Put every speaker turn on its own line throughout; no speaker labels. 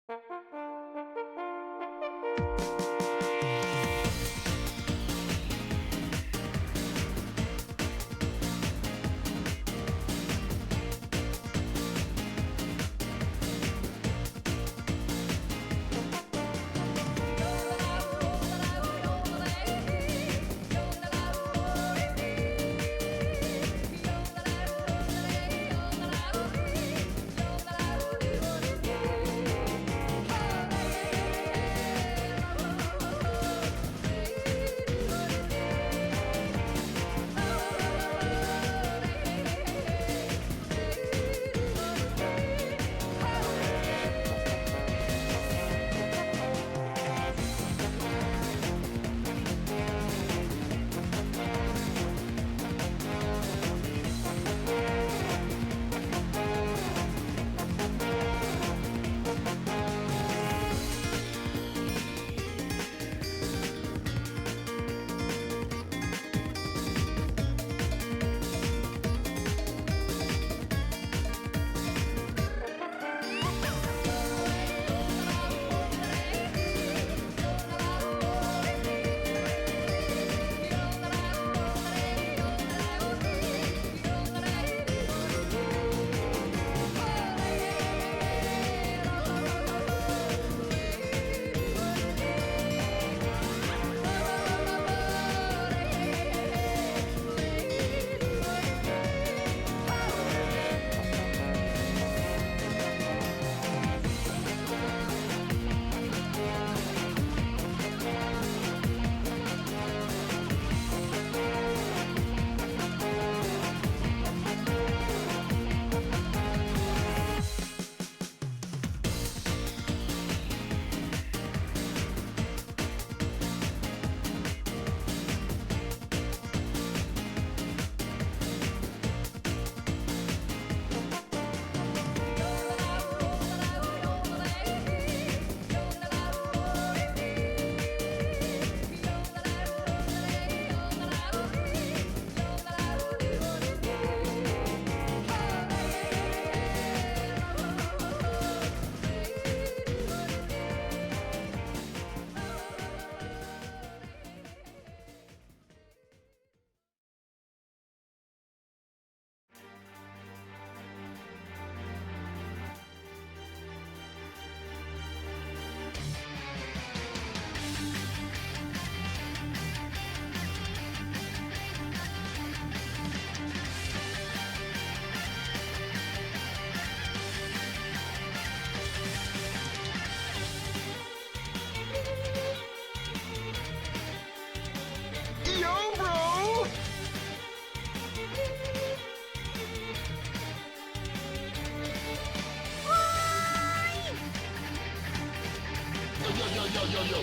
Yo,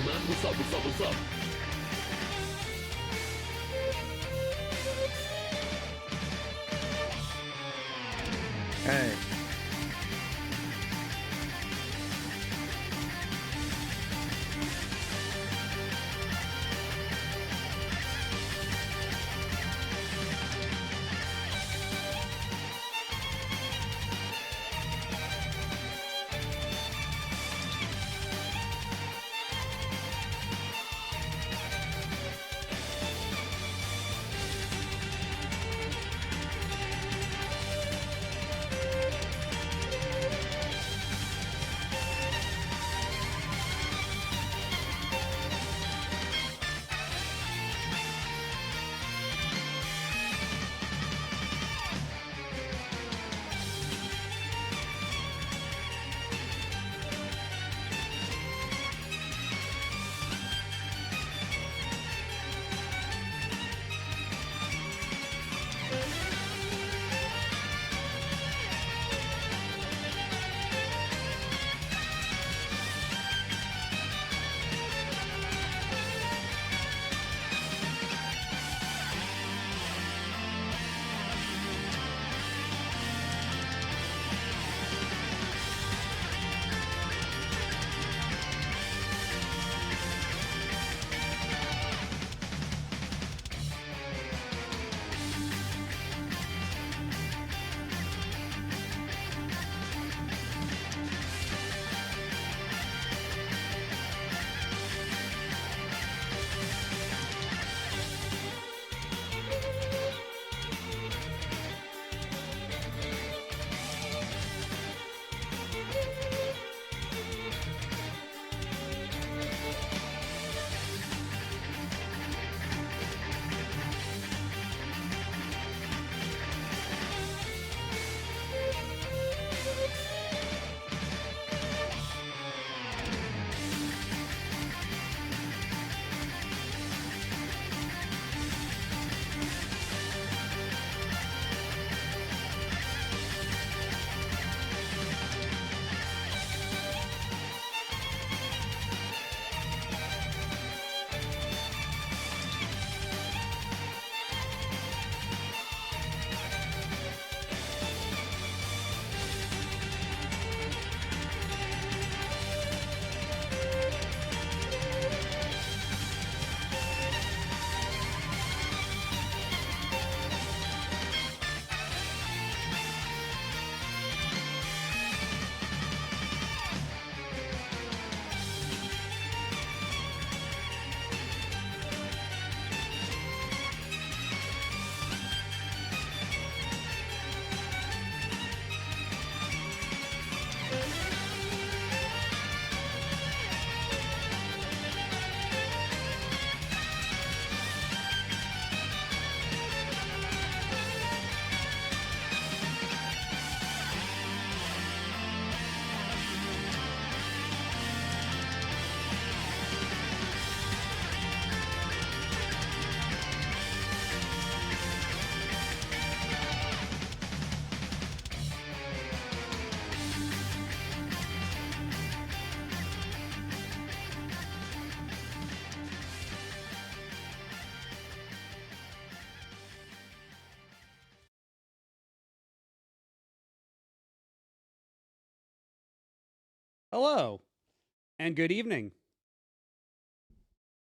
man, what's up?
Hey.
Hello, and good evening.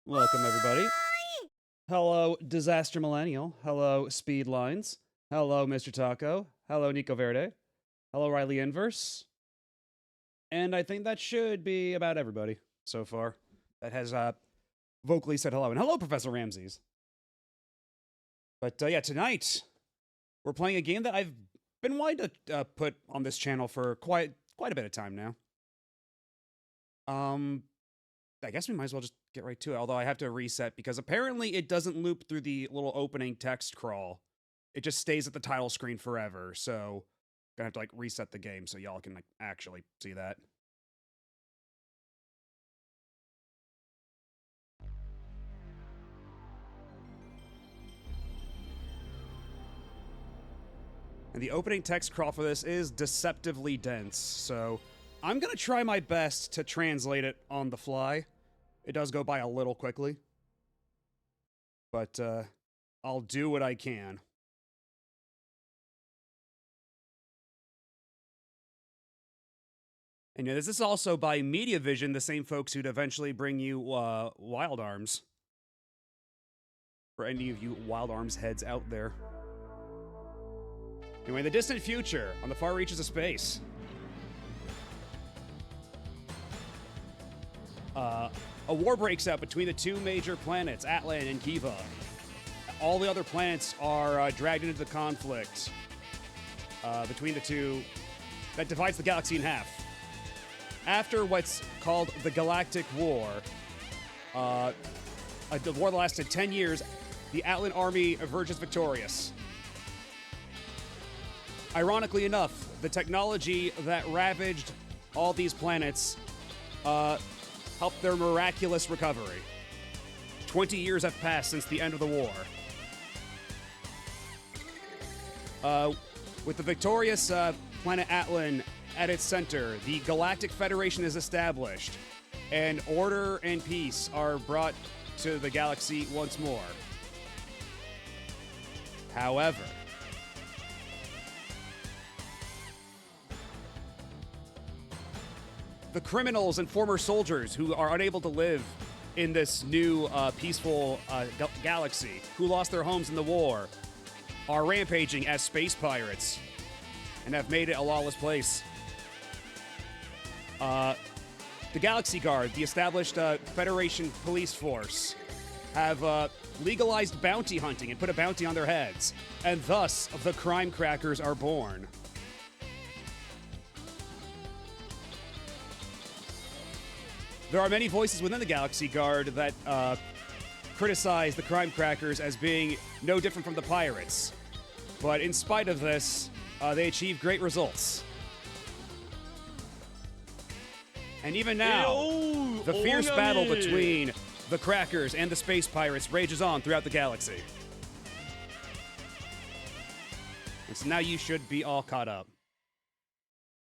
Welcome, everybody. Hello, Disaster Millennial. Hello, Speedlines. Hello, Mr. Taco. Hello, Nico Verde. Hello, Riley Inverse. And I think that should be about everybody so far that has vocally said hello. And hello, Professor Ramses. But yeah, tonight we're playing a game that I've been wanting to put on this channel for quite a bit of time now. I guess we might as well just get right to it, although I have to reset because apparently it doesn't loop through the little opening text crawl. It just stays at the title screen forever, so gonna have to like reset the game so y'all can like actually see that. And the opening text crawl for this is deceptively dense, so I'm gonna try my best to translate it on the fly. It does go by a little quickly, but I'll do what I can. And this is also by MediaVision, the same folks who'd eventually bring you Wild Arms. For any of you Wild Arms heads out there. Anyway, in the distant future, on the far reaches of space, a war breaks out between the two major planets, Atlan and Kiva. All the other planets are dragged into the conflict between the two that divides the galaxy in half. After what's called the Galactic War, a war that lasted 10 years, the Atlan army emerges victorious. Ironically enough, the technology that ravaged all these planets helped their miraculous recovery. 20 years have passed since the end of the war. With the victorious planet Atlan at its center, the Galactic Federation is established, and order and peace are brought to the galaxy once more. However, the criminals and former soldiers who are unable to live in this new peaceful galaxy, who lost their homes in the war, are rampaging as space pirates and have made it a lawless place. The Galaxy Guard, the established Federation police force, have legalized bounty hunting and put a bounty on their heads, and thus the crime crackers are born. There are many voices within the Galaxy Guard that criticize the crime crackers as being no different from the pirates. But in spite of this, they achieve great results. And even now, the fierce battle between the crackers and the space pirates rages on throughout the galaxy. And so now you should be all caught up.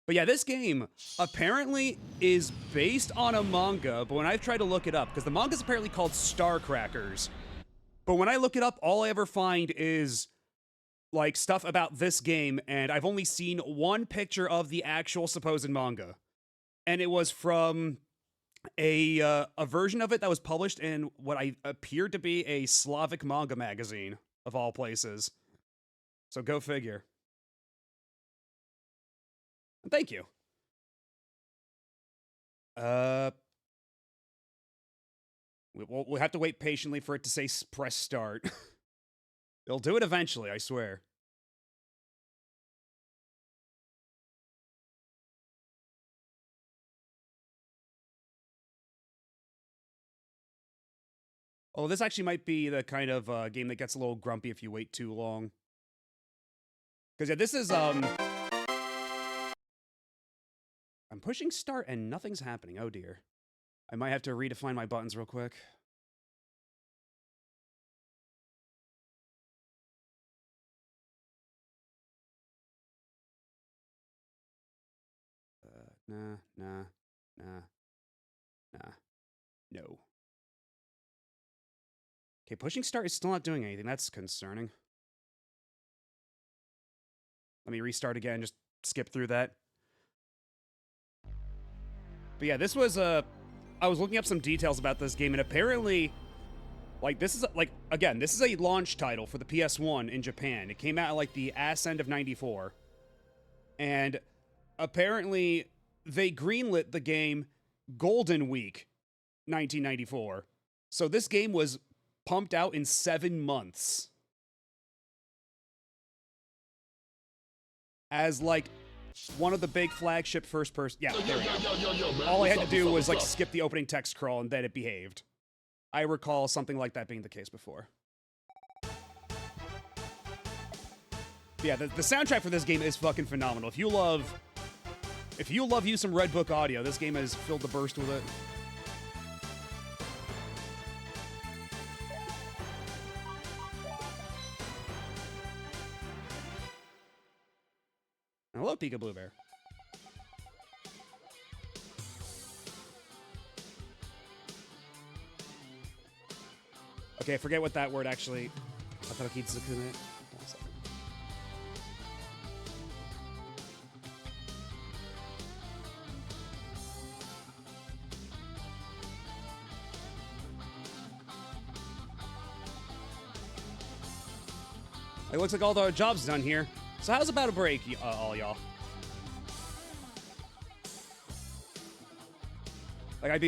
But yeah, this game apparently is based on a manga, but when I've tried to look it up, because the manga is apparently called Star Crackers, but when I look it up, all I ever find is like stuff about this game, and I've only seen one picture of the actual supposed manga. And it was from a version of it that was published in what I appeared to be a Slavic manga magazine, of all places. So go figure. Thank you. We'll have to wait patiently for it to say press start. They'll do it eventually, I swear. Oh, this actually might be the kind of game that gets a little grumpy if you wait too long. Because yeah, this is I'm pushing start and nothing's happening. Oh dear. I might have to redefine my buttons real quick. Nah. No. Okay, pushing start is still not doing anything. That's concerning. Let me restart again, just skip through that. But yeah, this was I was looking up some details about this game, and apparently, like, this is, like, again, this is a launch title for the PS1 in Japan. It came out, like, the ass end of 94. And apparently, they greenlit the game Golden Week 1994. So this game was pumped out in 7 months. As, like, one of the big flagship first person. Yeah, there we go. All I had to do was, like, skip the opening text scroll, and then it behaved. I recall something like that being the case before. Yeah, the soundtrack for this game is fucking phenomenal. If you love you some Red Book audio, this game has filled the burst with it. Hello, Pika Blue Bear. Okay, I forget what that word actually. Ataroki Tsukune. It looks like all the job's done here. So how's about a break, all y'all? Like,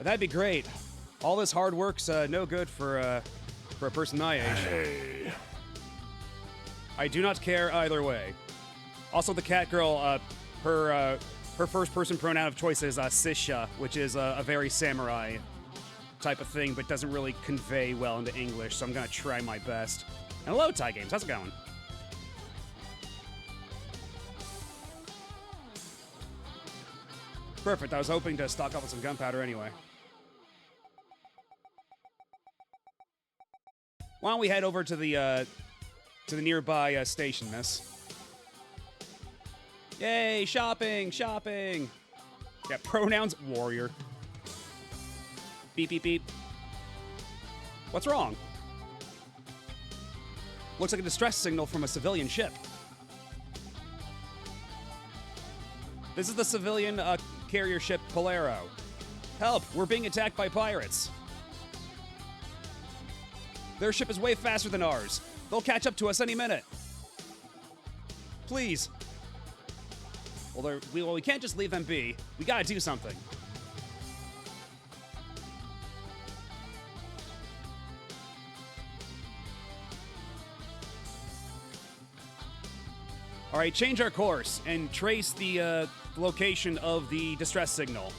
that'd be great. All this hard work's no good for a person my age.
Hey.
I do not care either way. Also, the cat girl, her first-person pronoun of choice is Sisha, which is a very samurai type of thing, but doesn't really convey well into English, so I'm gonna try my best. And hello, Ty Games. How's it going? Perfect. I was hoping to stock up on some gunpowder anyway. Why don't we head over to the nearby station, miss? Yay! Shopping! Shopping! Yeah, pronouns warrior. Beep, beep, beep. What's wrong? Looks like a distress signal from a civilian ship. This is the civilian carrier ship Polaro. Help! We're being attacked by pirates. Their ship is way faster than ours. They'll catch up to us any minute. Please. Well, we can't just leave them be. We gotta do something. All right, change our course and trace the location of the distress signal.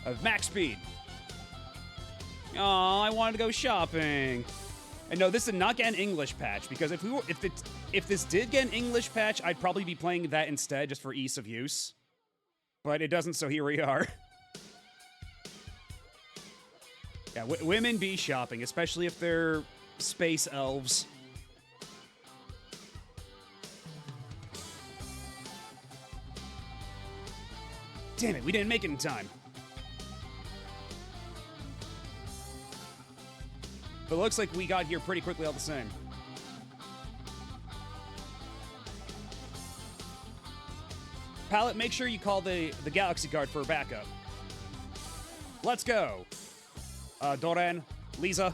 Of max speed. Aw, I wanted to go shopping. And no, this did not get an English patch, because if this did get an English patch, I'd probably be playing that instead just for ease of use. But it doesn't, so here we are. Yeah, women be shopping, especially if they're space elves. Damn it, we didn't make it in time. But it looks like we got here pretty quickly all the same. Pallet, make sure you call the Galaxy Guard for backup. Let's go. Doran, Lisa.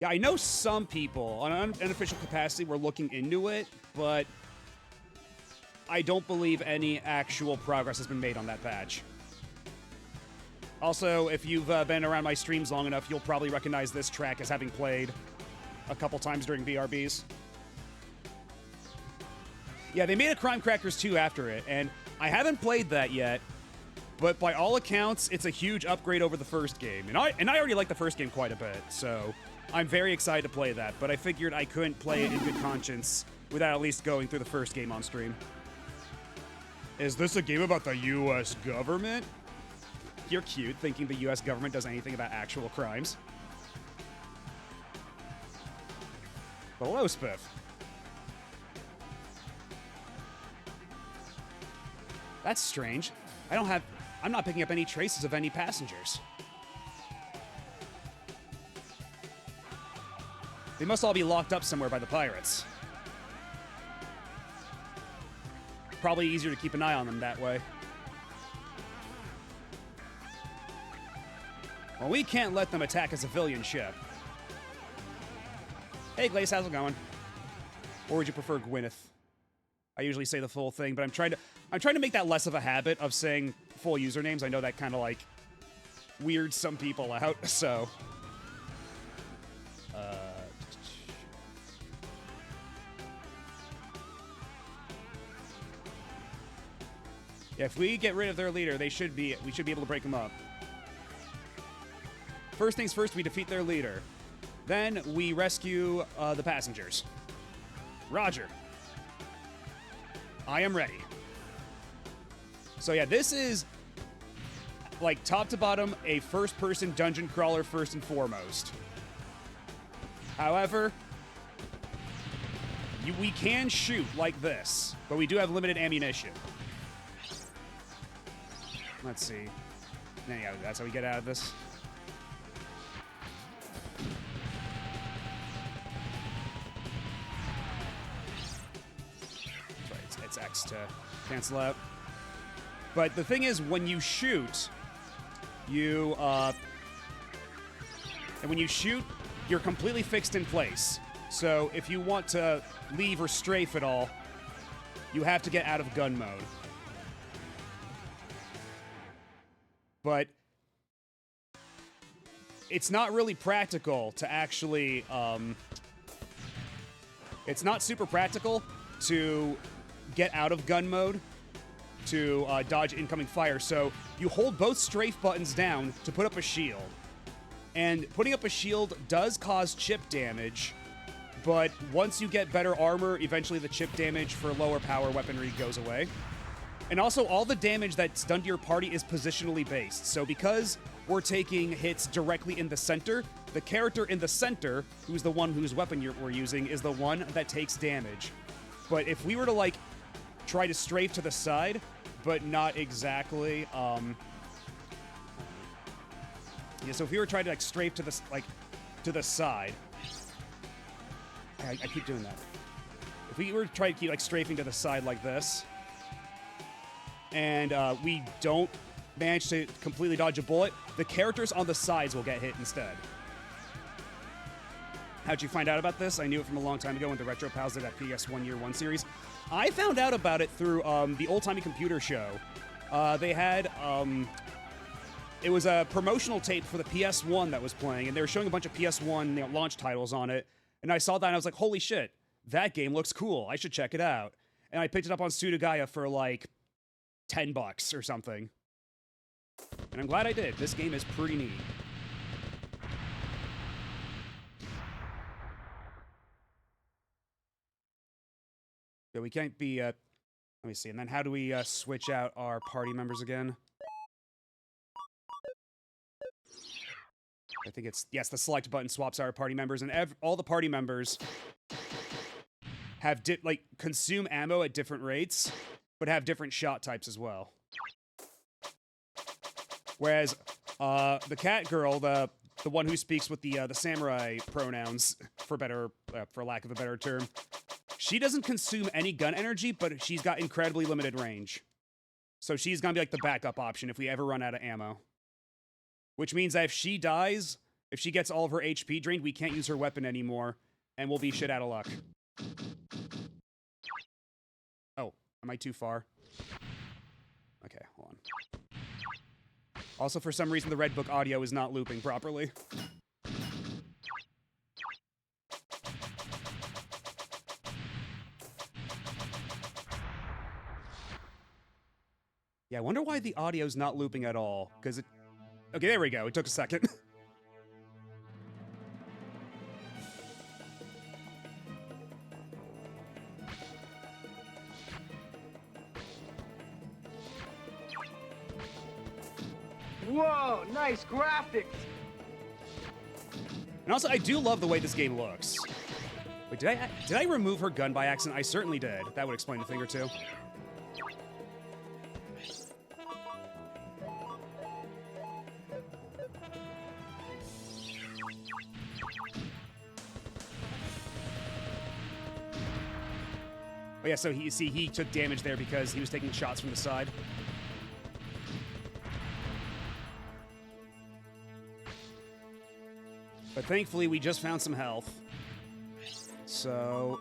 Yeah, I know some people on an unofficial capacity were looking into it, but I don't believe any actual progress has been made on that patch. Also, if you've been around my streams long enough, you'll probably recognize this track as having played a couple times during BRBs. Yeah, they made a Crime Crackers 2 after it, and I haven't played that yet, but by all accounts, it's a huge upgrade over the first game. And I already like the first game quite a bit, so I'm very excited to play that, but I figured I couldn't play it in good conscience without at least going through the first game on stream. Is this a game about the U.S. government? You're cute, thinking the U.S. government does anything about actual crimes. Hello, Spiff. That's strange. I'm not picking up any traces of any passengers. They must all be locked up somewhere by the pirates. probably easier to keep an eye on them that way. Well, we can't let them attack a civilian ship. Hey, Glaze, how's it going? Or would you prefer Gwyneth? I usually say the full thing, but I'm trying to make that less of a habit of saying full usernames. I know that kind of like weirds some people out, so. Yeah, if we get rid of their leader, we should be able to break them up. First things first, we defeat their leader. Then we rescue the passengers. Roger. I am ready. So yeah, this is like top to bottom a first-person dungeon crawler first and foremost. However, we can shoot like this, but we do have limited ammunition. Let's see. Yeah, that's how we get out of this. That's right, it's X to cancel out. But the thing is, when you shoot, and when you shoot, you're completely fixed in place. So if you want to leave or strafe at all, you have to get out of gun mode. But it's not really practical to actually, it's not super practical to get out of gun mode to dodge incoming fire. So you hold both strafe buttons down to put up a shield. And putting up a shield does cause chip damage, but once you get better armor, eventually the chip damage for lower power weaponry goes away. And also, all the damage that's done to your party is positionally based. So because we're taking hits directly in the center, the character in the center, who's the one whose weapon we're using, is the one that takes damage. But if we were to, like, try to strafe to the side, but not exactly, yeah, so if we were trying to, like, strafe to the, to the side, I keep doing that. If we were trying to keep, like, strafing to the side like this, and we don't manage to completely dodge a bullet, the characters on the sides will get hit instead. How'd you find out about this? I knew it from a long time ago when the Retro Pals did that PS1 Year 1 series. I found out about it through the Old Timey Computer Show. They had, it was a promotional tape for the PS1 that was playing, and they were showing a bunch of PS1 launch titles on it, and I saw that and I was like, holy shit, that game looks cool. I should check it out. And I picked it up on Sudagaya for like $10 or something. And I'm glad I did. This game is pretty neat. Yeah, we can't be, let me see. And then how do we switch out our party members again? I think it's, yes, the select button swaps our party members, and all the party members have, consume ammo at different rates, but have different shot types as well. Whereas the cat girl, the one who speaks with the samurai pronouns, for lack of a better term, she doesn't consume any gun energy, but she's got incredibly limited range. So she's gonna be like the backup option if we ever run out of ammo. Which means that if she dies, if she gets all of her HP drained, we can't use her weapon anymore, and we'll be shit out of luck. Oh, am I too far? Okay, hold on. Also, for some reason, the Red Book audio is not looping properly. Yeah, I wonder why the audio's not looping at all, because it... Okay, there we go. It took a second.
Whoa, nice graphics!
And also, I do love the way this game looks. Wait, did I remove her gun by accident? I certainly did. That would explain a thing or two. Oh yeah, so he took damage there because he was taking shots from the side. But thankfully, we just found some health. So,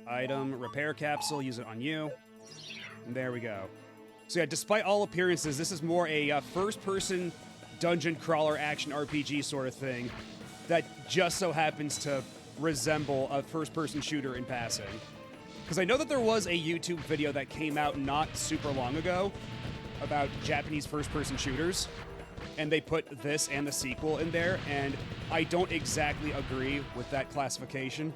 item, repair capsule, use it on you. And there we go. So yeah, despite all appearances, this is more a first-person dungeon crawler action RPG sort of thing that just so happens to resemble a first-person shooter in passing. Because I know that there was a YouTube video that came out not super long ago about Japanese first-person shooters, and they put this and the sequel in there, and I don't exactly agree with that classification.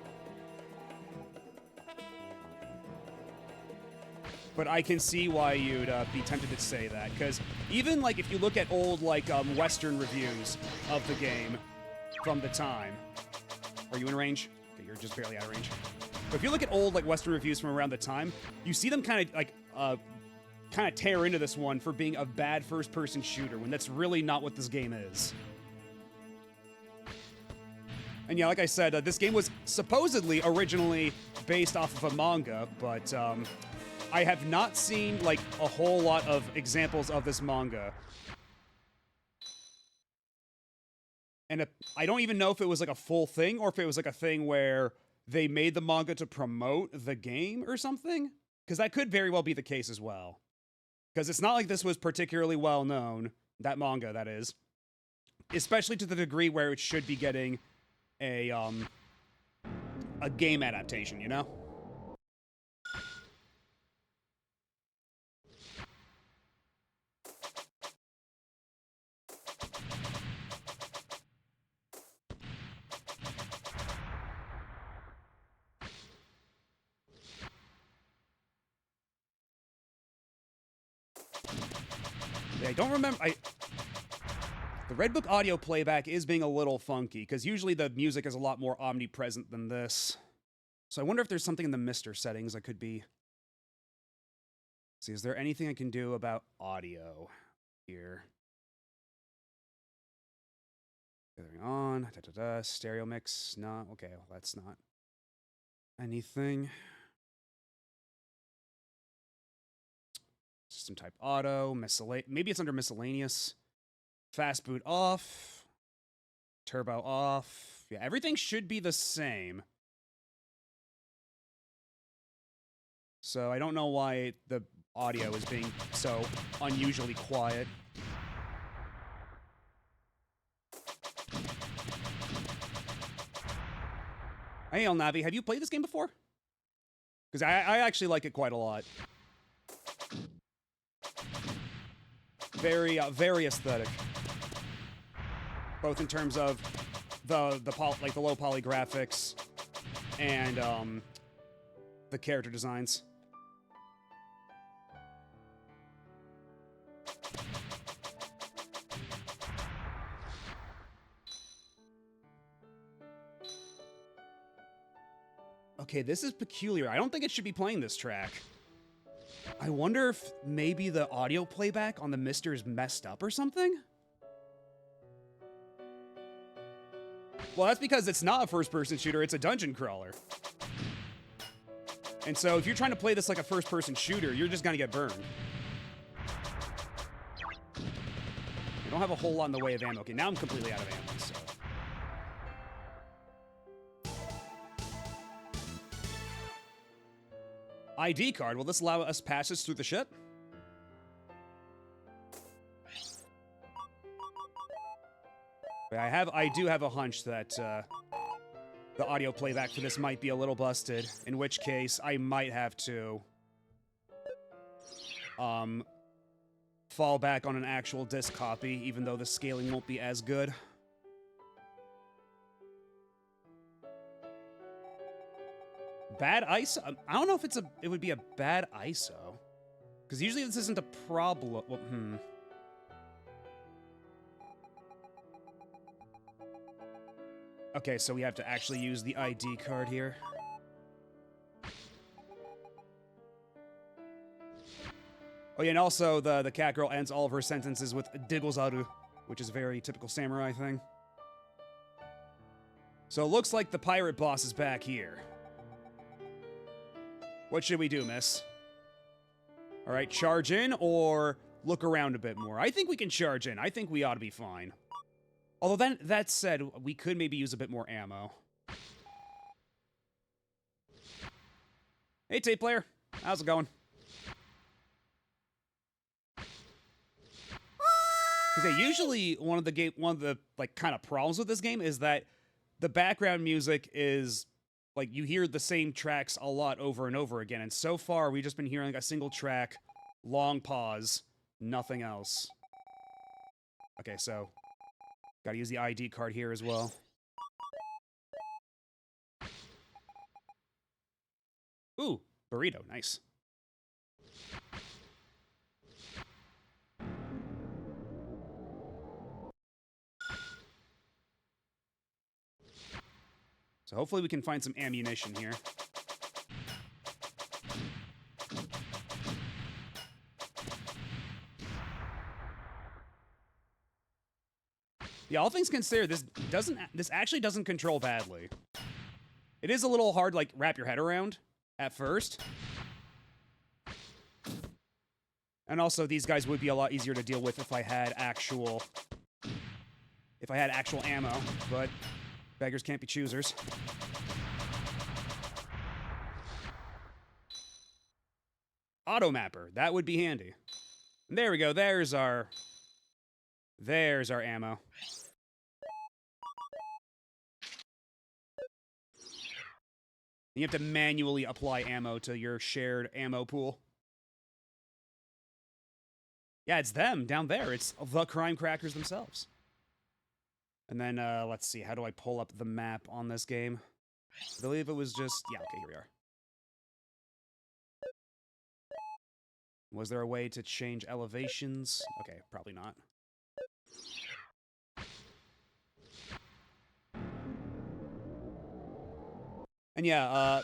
But I can see why you'd be tempted to say that, because even like if you look at old like Western reviews of the game from the time, are you in range? Okay, you're just barely out of range. But if you look at old like Western reviews from around the time, you see them kind of like tear into this one for being a bad first-person shooter when that's really not what this game is. And yeah, like I said, this game was supposedly originally based off of a manga, but I have not seen like a whole lot of examples of this manga. And I don't even know if it was like a full thing or if it was like a thing where they made the manga to promote the game or something. Because that could very well be the case as well. Because it's not like this was particularly well known, that manga, that is. Especially to the degree where it should be getting a game adaptation, you know? Yeah, I don't remember. The Red Book audio playback is being a little funky, because usually the music is a lot more omnipresent than this. So I wonder if there's something in the Mister settings I could be... Let's see, is there anything I can do about audio here? Gathering on, stereo mix, no, okay, well, that's not anything. System type auto, maybe it's under miscellaneous. Fast boot off. Turbo off. Yeah, everything should be the same. So I don't know why the audio is being so unusually quiet. Hey, El Navi, have you played this game before? Because I actually like it quite a lot. Very aesthetic. Both in terms of the low poly graphics and the character designs. Okay, this is peculiar. I don't think it should be playing this track. I wonder if maybe the audio playback on the Mister is messed up or something? Well, that's because it's not a first-person shooter, it's a dungeon crawler. And so if you're trying to play this like a first-person shooter, you're just gonna get burned. I don't have a whole lot in the way of ammo. Okay, now I'm completely out of ammo, so... ID card. Will this allow us passes through the ship? I do have a hunch that the audio playback for this might be a little busted, in which case I might have to fall back on an actual disc copy, even though the scaling won't be as good. Bad ISO? I don't know if it would be a bad ISO. Because usually this isn't a problem. Well, Okay, so we have to actually use the ID card here. Oh yeah, and also the cat girl ends all of her sentences with Digozaru, which is a very typical samurai thing. So it looks like the pirate boss is back here. What should we do, miss? All right, charge in or look around a bit more? I think we can charge in. I think we ought to be fine. Although that said, we could maybe use a bit more ammo. Hey, tape player. How's it going? Because yeah, usually one of the like kind of problems with this game is that the background music is like you hear the same tracks a lot over and over again, and so far we've just been hearing like a single track, long pause, nothing else. Okay, so gotta use the ID card here as well. Ooh, burrito, nice. So hopefully we can find some ammunition here. Yeah, all things considered, this actually doesn't control badly. It is a little hard, like, wrap your head around at first. And also, these guys would be a lot easier to deal with if I had actual ammo, but beggars can't be choosers. Auto mapper, that would be handy. And there we go, there's our ammo. You have to manually apply ammo to your shared ammo pool. Yeah, it's them down there. It's the Crime Crackers themselves. And then, let's see. How do I pull up the map on this game? I believe it was just... Yeah, okay, here we are. Was there a way to change elevations? Okay, probably not. And yeah,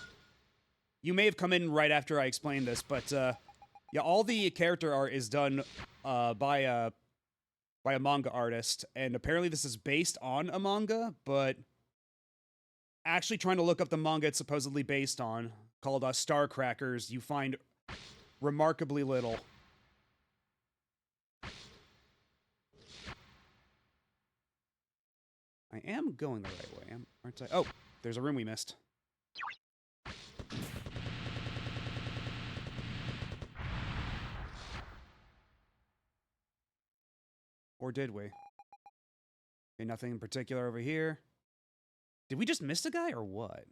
you may have come in right after I explained this, but, yeah, all the character art is done, by a manga artist, and apparently this is based on a manga, but actually trying to look up the manga it's supposedly based on, called, Star Crackers, you find remarkably little. I am going the right way, aren't I? Oh, there's a room we missed. Or did we? Okay, nothing in particular over here. Did we just miss a guy or what?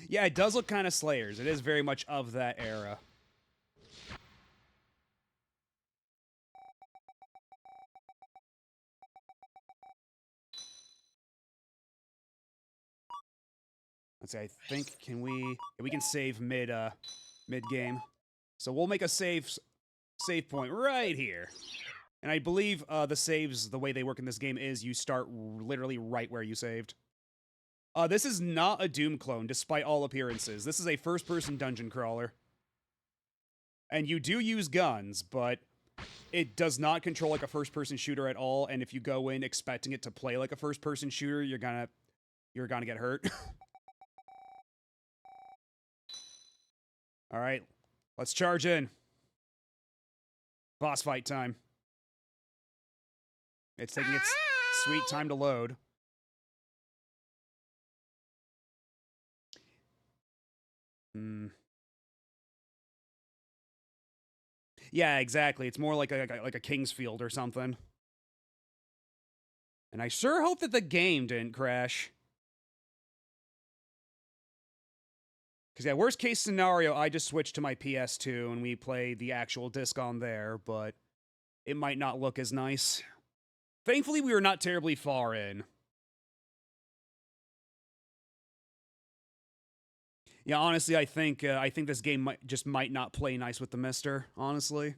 Yeah, it does look kind of Slayers. It is very much of that era. Let's see, I think, we can save mid-game. So we'll make a save point right here. And I believe the saves, the way they work in this game is you start literally right where you saved. This is not a Doom clone, despite all appearances. This is a first-person dungeon crawler. And you do use guns, but it does not control like a first-person shooter at all, and if you go in expecting it to play like a first-person shooter, you're gonna get hurt. Alright, let's charge in. Boss fight time. It's taking its sweet time to load. Yeah, exactly. It's more like a Kingsfield or something. And I sure hope that the game didn't crash. Because, yeah, worst case scenario, I just switch to my PS2 and we play the actual disc on there, but it might not look as nice. Thankfully, we were not terribly far in. Yeah, honestly, I think this game might not play nice with the Mister, honestly.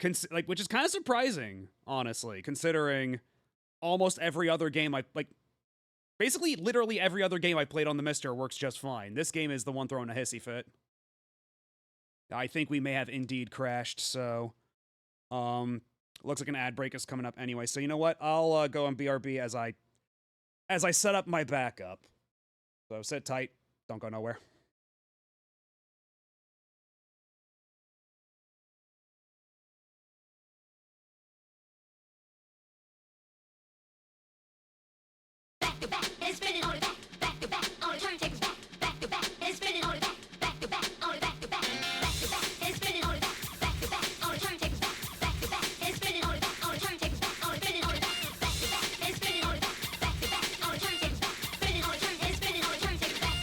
Which is kind of surprising, honestly, considering almost every other game basically, literally every other game I played on the Mister works just fine. This game is the one throwing a hissy fit. I think we may have indeed crashed, so... looks like an ad break is coming up anyway, so you know what? I'll go on BRB as I set up my backup. So sit tight, don't go nowhere.
to back, and spinning on it back to back, on the turntables back to back, and spinning on it back to back, on it back to back, and spinning on it back to back, on the turntables back to back, and spinning on it back, on the turntables back, on it spinning on it back to back, and spinning on it back to back, on the turntables back, spinning on it and spinning on the turntables back.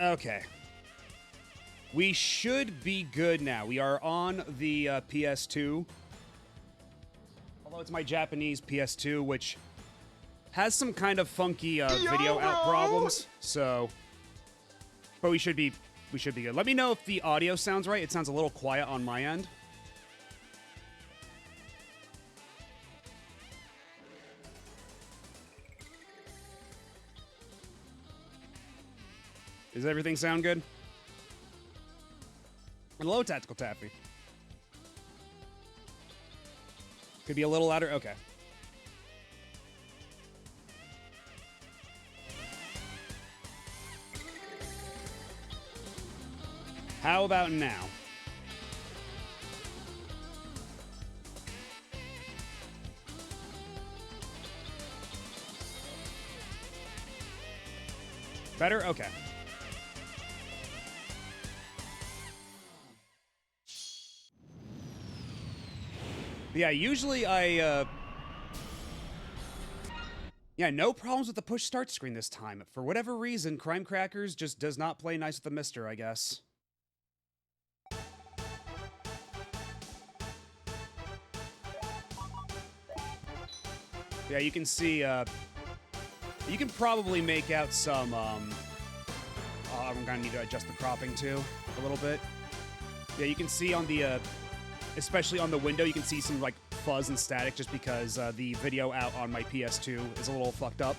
Okay. We should be good now. We are on the PS2. Although it's my Japanese PS2, which has some kind of funky video out problems. So, but we should be good. Let me know if the audio sounds right. It sounds a little quiet on my end. Does everything sound good? And hello, Tactical Taffy. Could be a little louder. Okay. How about now? Better? Okay. Yeah, usually yeah, no problems with the push start screen this time. For whatever reason, Crime Crackers just does not play nice with the Mister, I guess. Yeah, you can see, you can probably make out some, I'm gonna need to adjust the cropping too, a little bit. Yeah, you can see on the, especially on the window, you can see some, like, fuzz and static just because the video out on my PS2 is a little fucked up.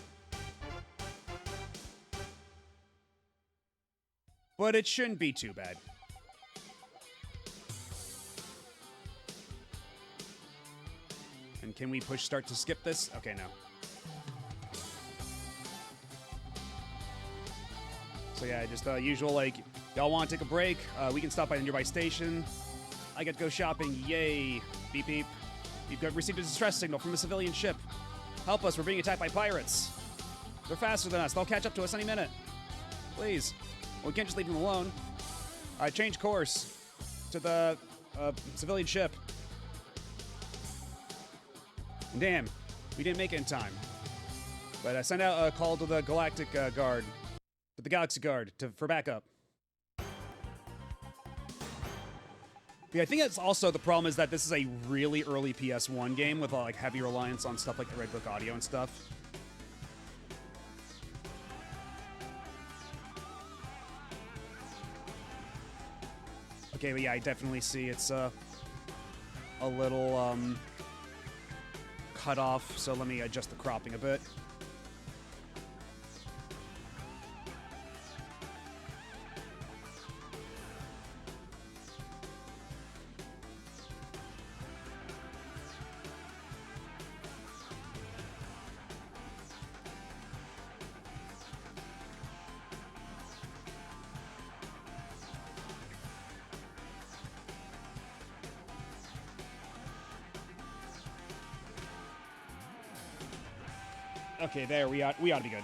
But it shouldn't be too bad. And can we push start to skip this? Okay, no. So yeah, just usual, like, y'all want to take a break? We can stop by the nearby station. I get to go shopping, yay. Beep beep. You've received a distress signal from a civilian ship. Help us, we're being attacked by pirates. They're faster than us, they'll catch up to us any minute. Please. Well, we can't just leave them alone. Change course to the civilian ship. Damn, we didn't make it in time. But I sent out a call to the Galactic Guard, to the Galaxy Guard, for backup. Yeah, I think that's also the problem is that this is a really early PS1 game with like heavy reliance on stuff like the Red Book audio and stuff. Okay, but yeah, I definitely see it's a little cut off, so let me adjust the cropping a bit. Okay, there, we ought to be good.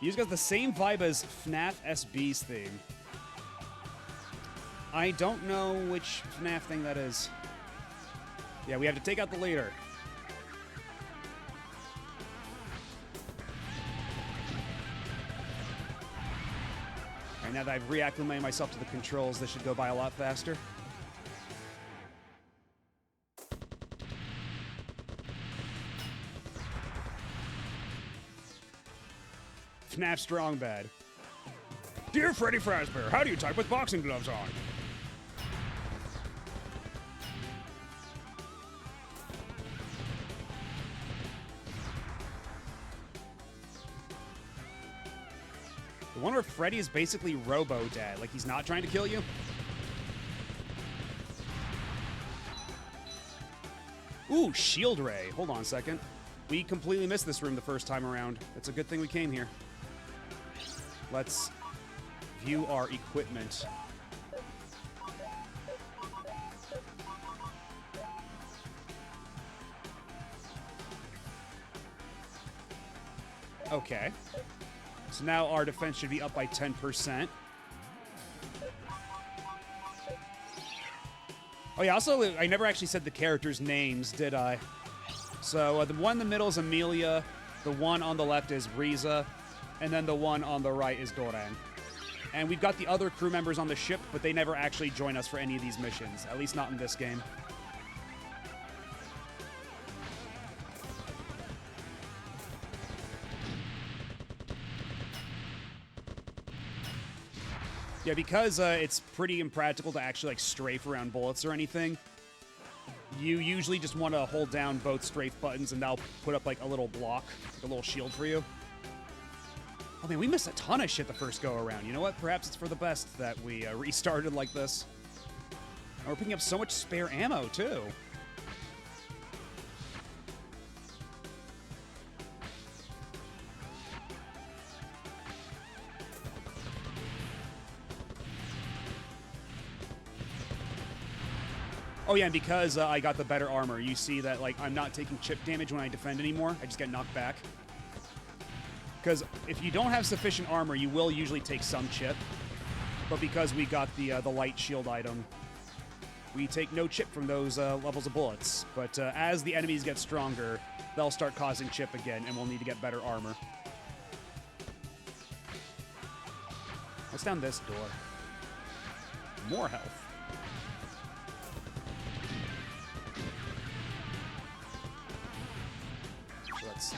Music has the same vibe as FNAF SB's theme. I don't know which FNAF thing that is. Yeah, we have to take out the leader. Alright, now that I've reacclimated myself to the controls, this should go by a lot faster. FNAF Strong Bad. Dear Freddy Fazbear, how do you type with boxing gloves on? The one where Freddy is basically Robo-Dad, like he's not trying to kill you. Ooh, Shield Ray. Hold on a second. We completely missed this room the first time around. It's a good thing we came here. Let's view our equipment. Okay. So now our defense should be up by 10%. Oh yeah, also, I never actually said the characters' names, did I? So the one in the middle is Amelia, the one on the left is Riza, and then the one on the right is Doran. And we've got the other crew members on the ship, but they never actually join us for any of these missions, at least not in this game. Yeah, because it's pretty impractical to actually like strafe around bullets or anything, you usually just want to hold down both strafe buttons and that'll put up like a little block, like a little shield for you. Oh man, we missed a ton of shit the first go around. You know what? Perhaps it's for the best that we restarted like this. And we're picking up so much spare ammo too. Oh yeah, and because I got the better armor, you see that like I'm not taking chip damage when I defend anymore. I just get knocked back. Because if you don't have sufficient armor, you will usually take some chip. But because we got the light shield item, we take no chip from those levels of bullets. But as the enemies get stronger, they'll start causing chip again, and we'll need to get better armor. What's down this door? More health. So let's...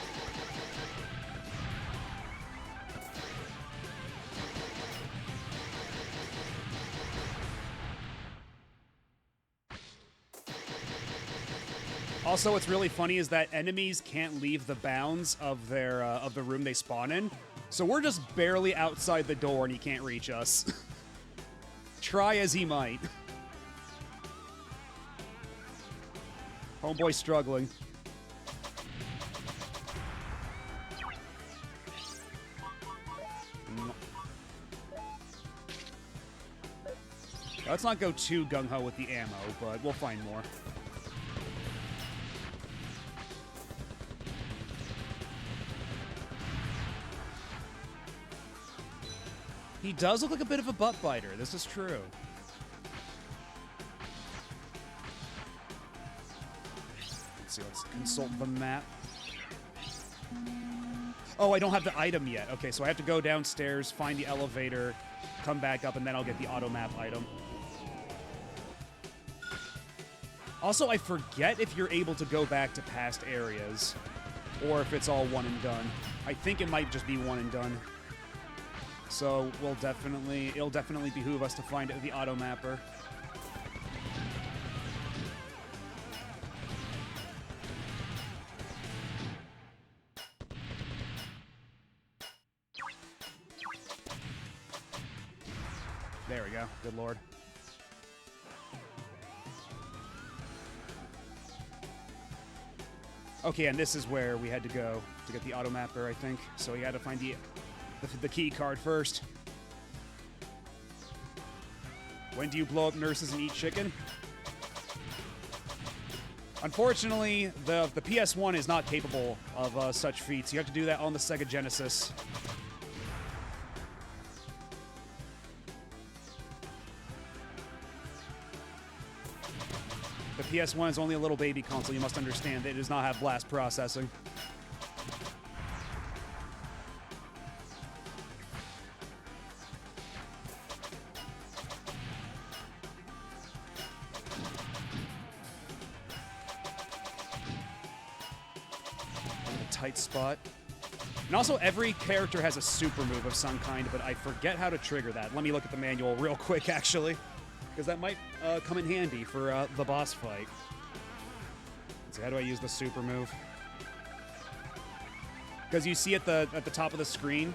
Also, what's really funny is that enemies can't leave the bounds of their of the room they spawn in, so we're just barely outside the door and he can't reach us. Try as he might. Homeboy's struggling. Let's not go too gung-ho with the ammo, but we'll find more. He does look like a bit of a butt biter. This is true. Let's see. Let's consult the map. Oh, I don't have the item yet. Okay, so I have to go downstairs, find the elevator, come back up, and then I'll get the auto map item. Also, I forget if you're able to go back to past areas, or if it's all one and done. I think it might just be one and done. So it'll definitely behoove us to find the auto mapper. There we go. Good lord. Okay, and this is where we had to go to get the auto mapper, I think. So we had to find the key card first. When do you blow up nurses and eat chicken? Unfortunately, the PS1 is not capable of such feats. You have to do that on the Sega Genesis. The PS1 is only a little baby console. You must understand that it does not have blast processing. Tight spot. And also, every character has a super move of some kind, but I forget how to trigger that. Let me look at the manual real quick, actually, because that might come in handy for the boss fight. Let's see, how do I use the super move? Because you see at the top of the screen,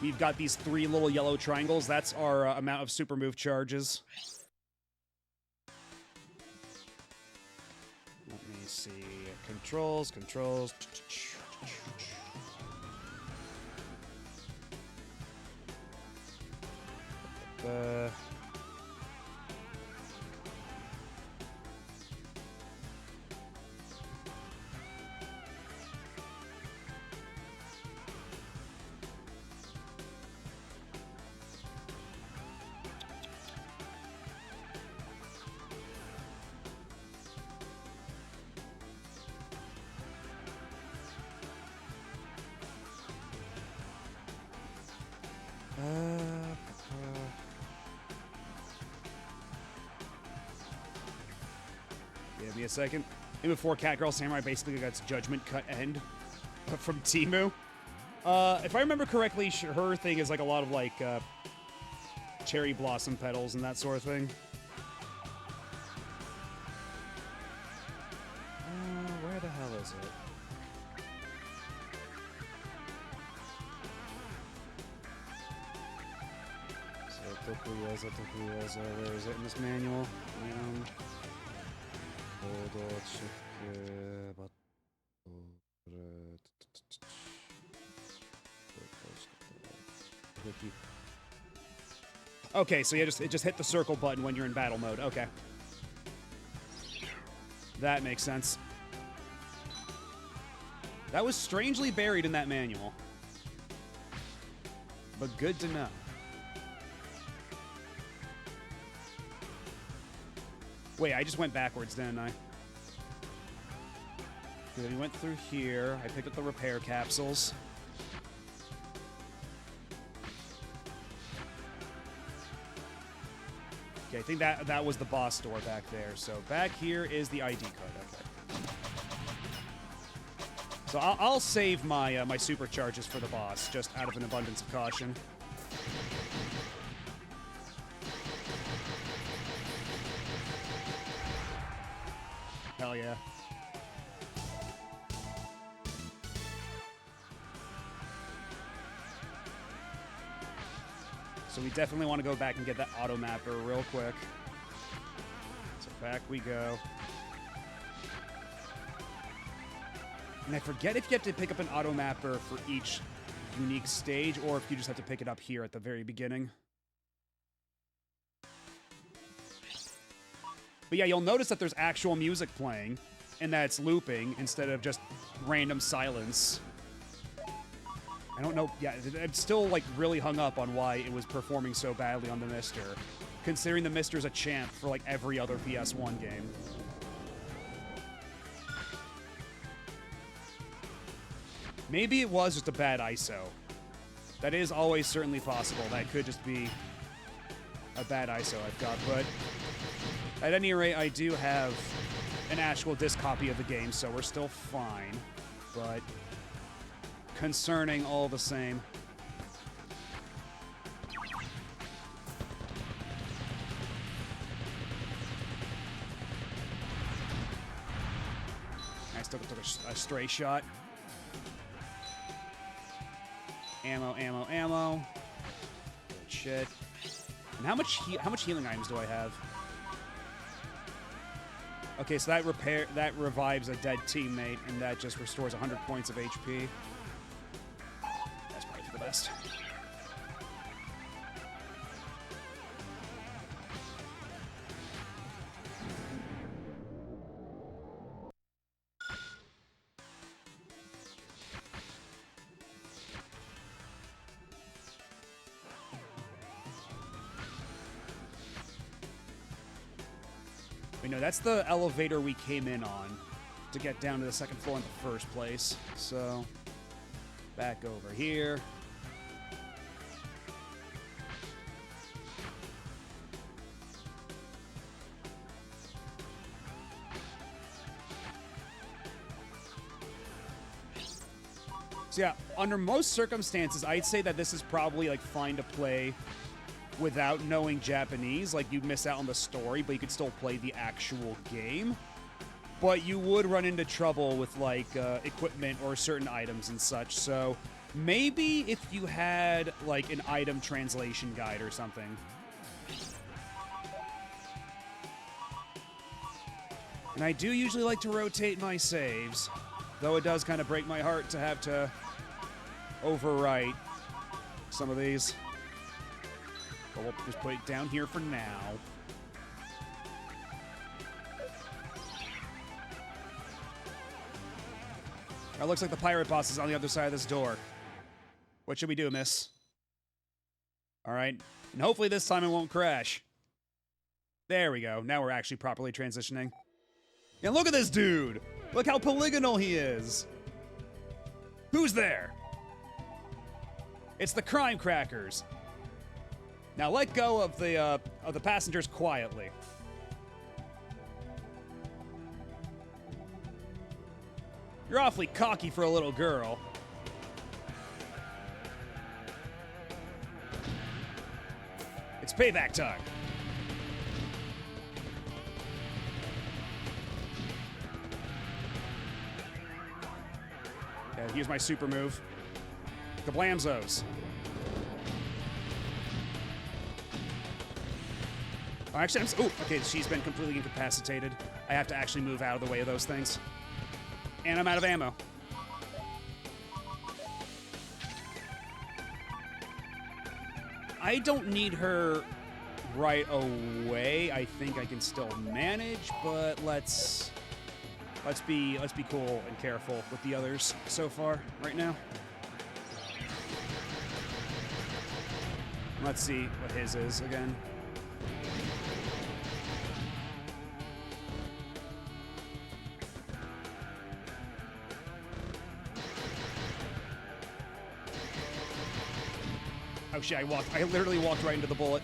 we've got these 3 little yellow triangles. That's our amount of super move charges. Let me see. Controls. me a second. And before Catgirl Samurai basically got its Judgment Cut end from Temu. If I remember correctly, her thing is like a lot of like cherry blossom petals and that sort of thing. Where the hell is it? So Tokuyosa, where is it in this manual? Okay, so it just hit the circle button when you're in battle mode. Okay. That makes sense. That was strangely buried in that manual. But good to know. Wait, I just went backwards, didn't I? Then we went through here. I picked up the repair capsules. Okay, I think that was the boss door back there. So back here is the ID card. Okay. So I'll save my my supercharges for the boss, just out of an abundance of caution. Hell yeah. So we definitely want to go back and get that auto mapper real quick. So back we go. And I forget if you have to pick up an auto mapper for each unique stage or if you just have to pick it up here at the very beginning. But yeah, you'll notice that there's actual music playing and that it's looping instead of just random silence. I don't know. Yeah, I'm still like really hung up on why it was performing so badly on the Mister, considering the Mister's a champ for like every other PS1 game. Maybe it was just a bad ISO. That is always certainly possible. That could just be a bad ISO I've got, but at any rate, I do have an actual disc copy of the game, so we're still fine. But concerning all the same. I still took a stray shot. Ammo, ammo, ammo. Good shit. And how much healing items do I have? Okay, so that revives a dead teammate, and that just restores 100 points of HP. That's probably for the best. Wait, no, that's the elevator we came in on to get down to the second floor in the first place. So, back over here. So yeah, under most circumstances, I'd say that this is probably like fine to play without knowing Japanese. Like, you'd miss out on the story, but you could still play the actual game. But you would run into trouble with, like, equipment or certain items and such. So maybe if you had, like, an item translation guide or something. And I do usually like to rotate my saves, though it does kind of break my heart to have to overwrite some of these. But we'll just put it down here for now. It looks like the pirate boss is on the other side of this door. What should we do, miss? Alright. And hopefully this time it won't crash. There we go. Now we're actually properly transitioning. And look at this dude! Look how polygonal he is! Who's there? It's the crime crackers. Now let go of the passengers quietly. You're awfully cocky for a little girl. It's payback time. Okay, here's my super move. Kablamzos. Oh, actually, okay, she's been completely incapacitated. I have to actually move out of the way of those things. And I'm out of ammo. I don't need her right away. I think I can still manage, but let's be cool and careful with the others so far right now. Let's see what his is again. Oh shit, I literally walked right into the bullet.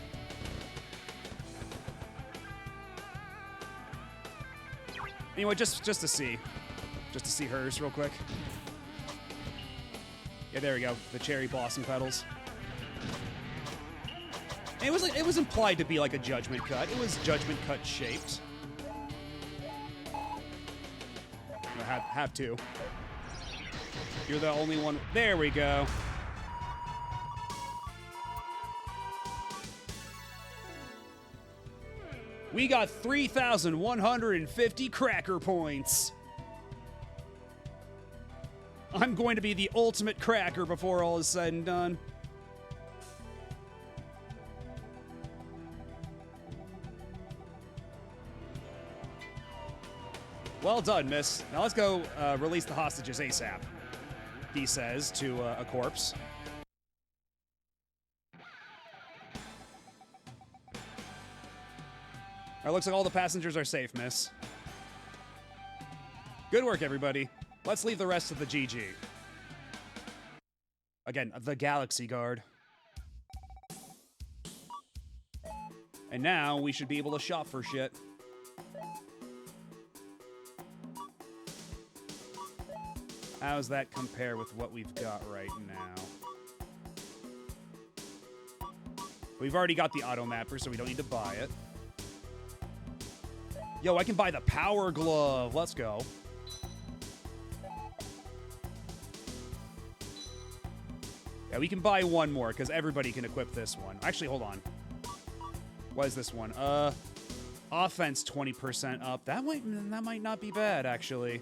Anyway, just to see hers real quick. Yeah, there we go. The cherry blossom petals. And it was implied to be like a judgment cut. It was judgment cut shaped. Have to. You're the only one. There we go. We got 3,150 cracker points. I'm going to be the ultimate cracker before all is said and done. Well done, miss. Now let's go release the hostages ASAP, he says to a corpse. It looks like all the passengers are safe, miss. Good work, everybody. Let's leave the rest of the GG. Again, the Galaxy Guard. And now we should be able to shop for shit. How does that compare with what we've got right now? We've already got the auto mapper, so we don't need to buy it. Yo, I can buy the power glove. Let's go. Yeah, we can buy one more because everybody can equip this one. Actually, hold on. What is this one? Offense 20% up. That might not be bad, actually.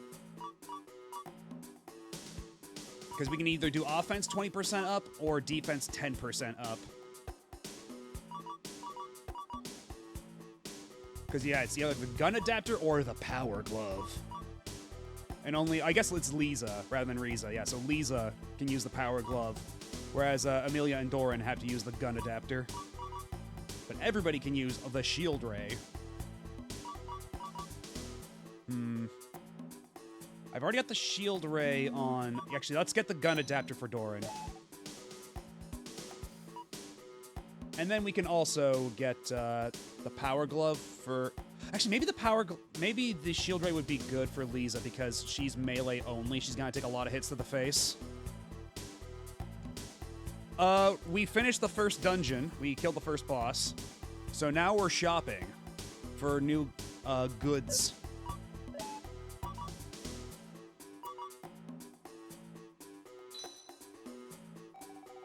Because we can either do offense 20% up or defense 10% up. Because, yeah, it's either the gun adapter or the power glove. And only, I guess it's Lisa rather than Riza. Yeah, so Lisa can use the power glove, whereas Amelia and Doran have to use the gun adapter. But everybody can use the shield ray. I've already got the shield ray on. Actually, let's get the gun adapter for Doran. And then we can also get the power glove for... Actually, maybe the shield ray would be good for Lisa because she's melee only. She's gonna take a lot of hits to the face. We finished the first dungeon. We killed the first boss. So now we're shopping for new goods.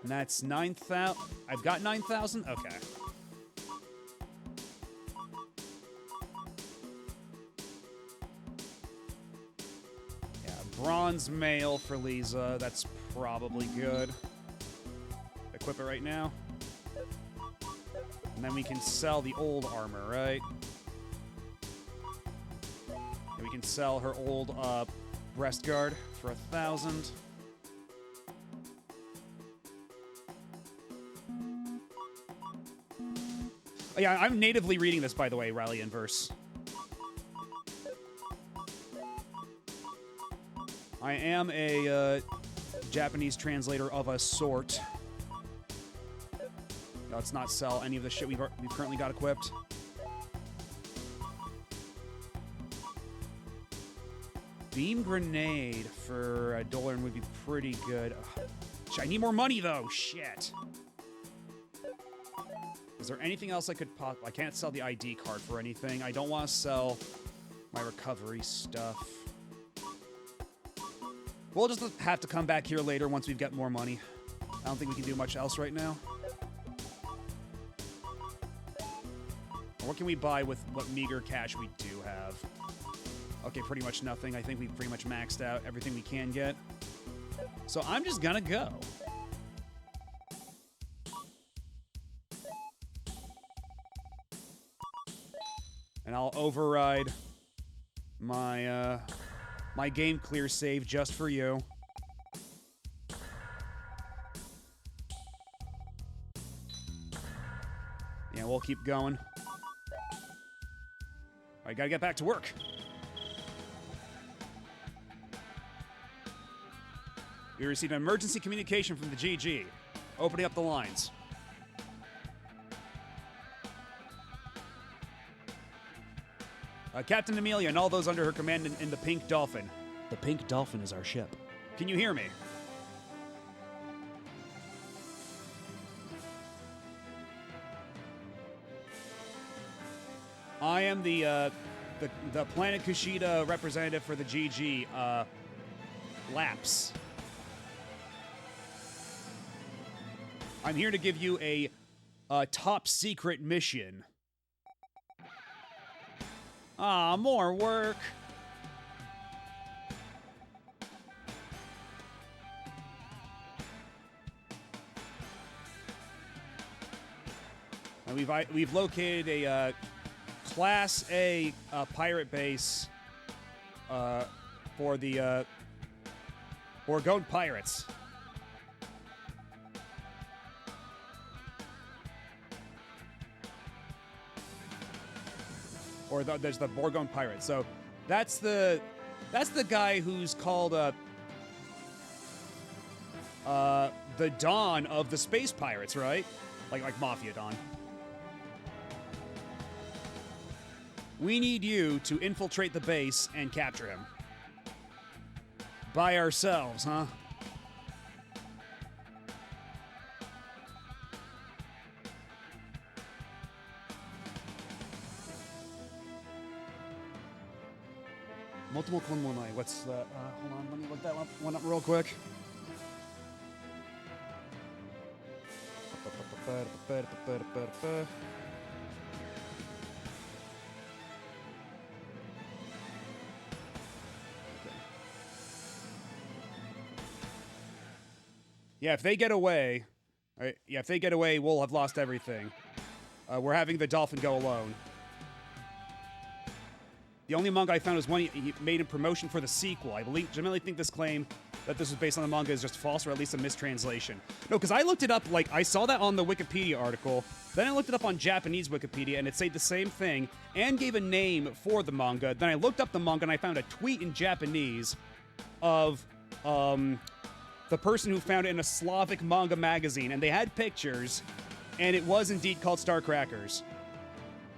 And that's 9,000. I've got 9,000? Okay. Yeah, bronze mail for Lisa. That's probably good. Equip it right now. And then we can sell the old armor, right? And we can sell her old breast guard for 1,000. Oh, yeah, I'm natively reading this, by the way, Riley in verse. I am a Japanese translator of a sort. Let's not sell any of the shit we've currently got Beam Grenade for a Dolan would be pretty good. Ugh. I need more money, though. Shit. Is there anything else I could pop? I can't sell the ID card for anything. I don't want to sell my recovery stuff. We'll just have to come back here later once we've got more money. I don't think we can do much else right now. What can we buy with what meager cash we do have? Okay, pretty much nothing. I think we've pretty much maxed out everything we can get. So I'm just gonna go. And I'll override my my game clear save just for you. Yeah, we'll keep going. All right, gotta get back to work. We received an emergency communication from the GG, opening up the lines. Captain Amelia and all those under her command in the Pink Dolphin. The Pink Dolphin is our ship. Can you hear me? I am the Planet Kushida representative for the GG, Laps. I'm here to give you a top secret mission. Ah, more work. And we've located a Class A pirate base for the Borgone Pirates. Or there's the Borgone Pirates. So that's the guy who's called the Dawn of the Space Pirates, right? Like Mafia Dawn. We need you to infiltrate the base and capture him. By ourselves, huh? Multiple Konmonai. What's the... hold on, let me look that one up real quick. Yeah, if they get away... yeah, if they get away, we'll have lost everything. We're having the Dolphin go alone. The only manga I found was one he made in promotion for the sequel. I legitimately think this claim that this was based on the manga is just false, or at least a mistranslation. No, because I looked it up, like, I saw that on the Wikipedia article, then I looked it up on Japanese Wikipedia, and it said the same thing, and gave a name for the manga. Then I looked up the manga, and I found a tweet in Japanese of, the person who found it in a Slavic manga magazine, and they had pictures, and it was indeed called Star Crackers.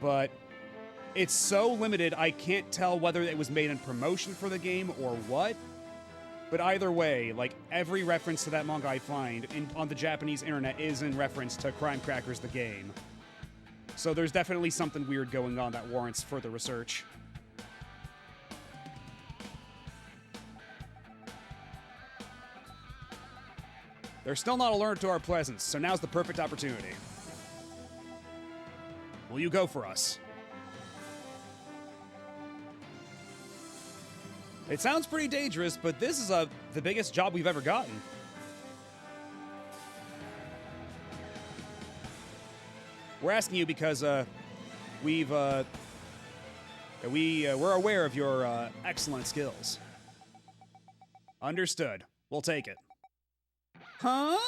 But it's so limited, I can't tell whether it was made in promotion for the game or what. But either way, like, every reference to that manga I find on the Japanese internet is in reference to Crime Crackers the game. So there's definitely something weird going on that warrants further research. They're still not alert to our presence, so now's the perfect opportunity. Will you go for us? It sounds pretty dangerous, but this is the biggest job we've ever gotten. We're asking you because we're aware of your excellent skills. Understood. We'll take it. Huh?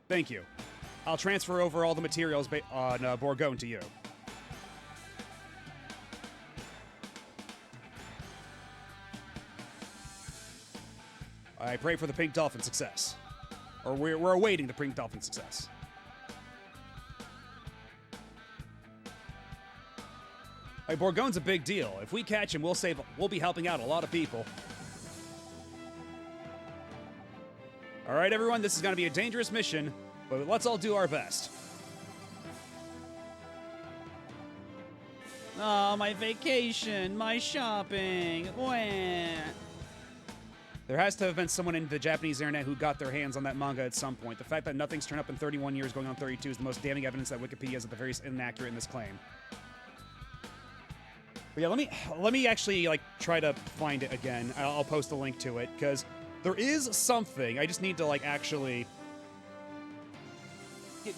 Thank you. I'll transfer over all the materials on Borgone to you. I pray for the Pink Dolphin success. Or we're awaiting the Pink Dolphin success. Hey, Borgone's a big deal. If we catch him, we'll be helping out a lot of people. All right, everyone, this is going to be a dangerous mission, but let's all do our best. Oh, my vacation, my shopping. Wah. There has to have been someone in the Japanese internet who got their hands on that manga at some point. The fact that nothing's turned up in 31 years going on 32 is the most damning evidence that Wikipedia is at the very inaccurate in this claim. But yeah, let me actually like try to find it again. I'll post a link to it because there is something. I just need to like actually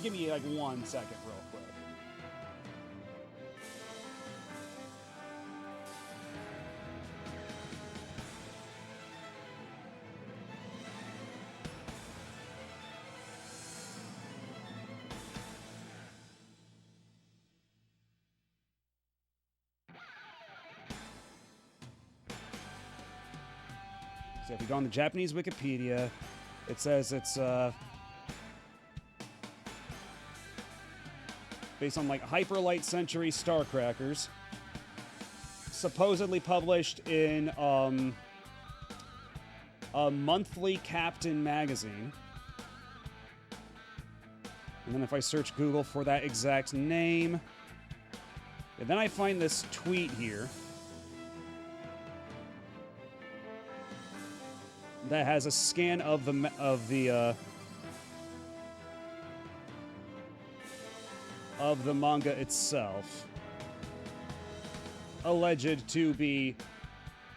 give me like 1 second real quick. So if you go on the Japanese Wikipedia, it says it's based on like Hyperlight Century Starcrackers, supposedly published in a monthly Captain magazine. And then if I search Google for that exact name, and then I find this tweet here that has a scan of the manga itself, alleged to be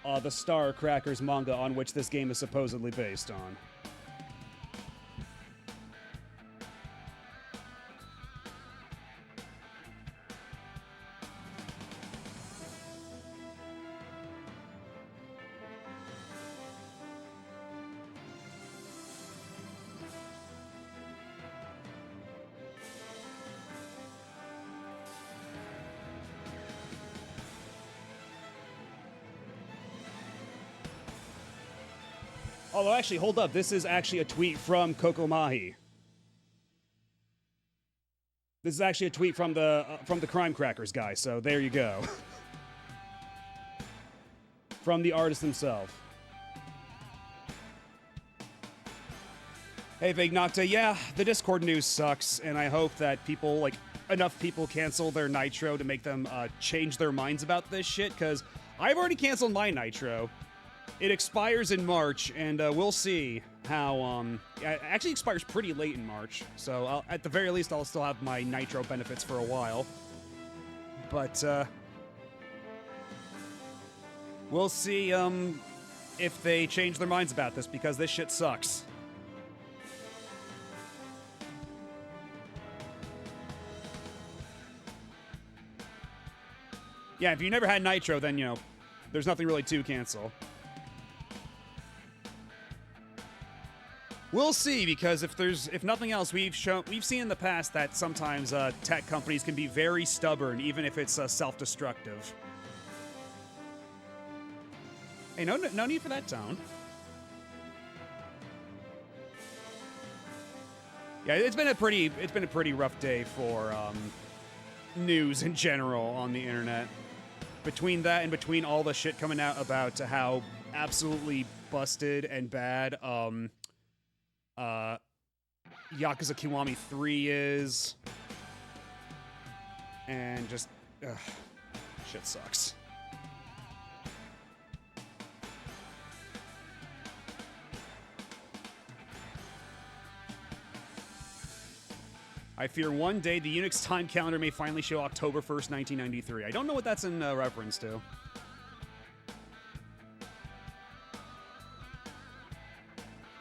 the Starcrackers manga on which this game is supposedly based on. Although, actually, hold up. This is actually a tweet from Kokomahi. This is actually a tweet from the Crime Crackers guy, so there you go. From the artist himself. Hey, Big Nocta, yeah, the Discord news sucks, and I hope that people, like, enough people cancel their Nitro to make them change their minds about this shit, because I've already canceled my Nitro. It expires in March, and we'll see how, it actually expires pretty late in March, so at the very least, I'll still have my Nitro benefits for a while. But, we'll see, if they change their minds about this, because this shit sucks. Yeah, if you never had Nitro, then, you know, there's nothing really to cancel. We'll see, because if nothing else, we've seen in the past that sometimes tech companies can be very stubborn, even if it's self-destructive. Hey, no need for that tone. Yeah, it's been a pretty rough day for news in general on the internet. Between that and between all the shit coming out about how absolutely busted and bad Yakuza Kiwami 3 is, and just shit sucks. I fear one day the Unix time calendar may finally show October 1st, 1993. I don't know what that's in reference to.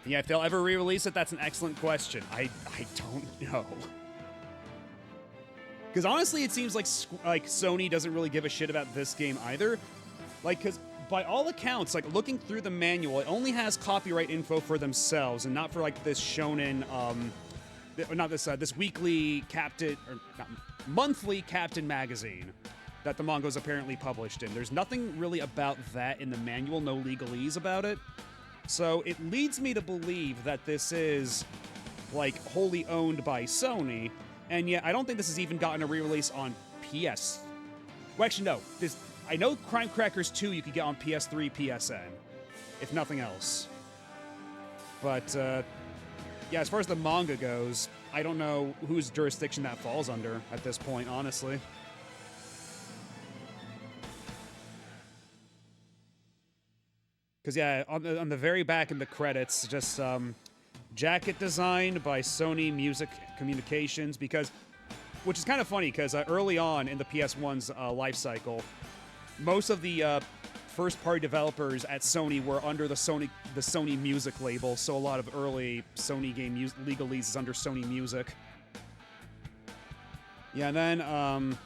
Yeah, if they'll ever re-release it, that's an excellent question. I don't know. Because honestly, it seems like Sony doesn't really give a shit about this game either. Like, because by all accounts, like, looking through the manual, it only has copyright info for themselves and not for, like, this shonen, not this, this weekly Captain, or not, monthly Captain magazine that the manga is apparently published in. There's nothing really about that in the manual, no legalese about it. So it leads me to believe that this is, like, wholly owned by Sony, and yet I don't think this has even gotten a re-release on PS Well, actually, no. I know Crime Crackers 2 you could get on PS3, PSN, if nothing else. But, yeah, as far as the manga goes, I don't know whose jurisdiction that falls under at this point, honestly. Because, yeah, on the very back in the credits, just jacket design by Sony Music Communications, which is kind of funny, because early on in the PS1's life cycle, most of the first-party developers at Sony were under the Sony Music label, so a lot of early Sony game legalese is under Sony Music. Yeah, and then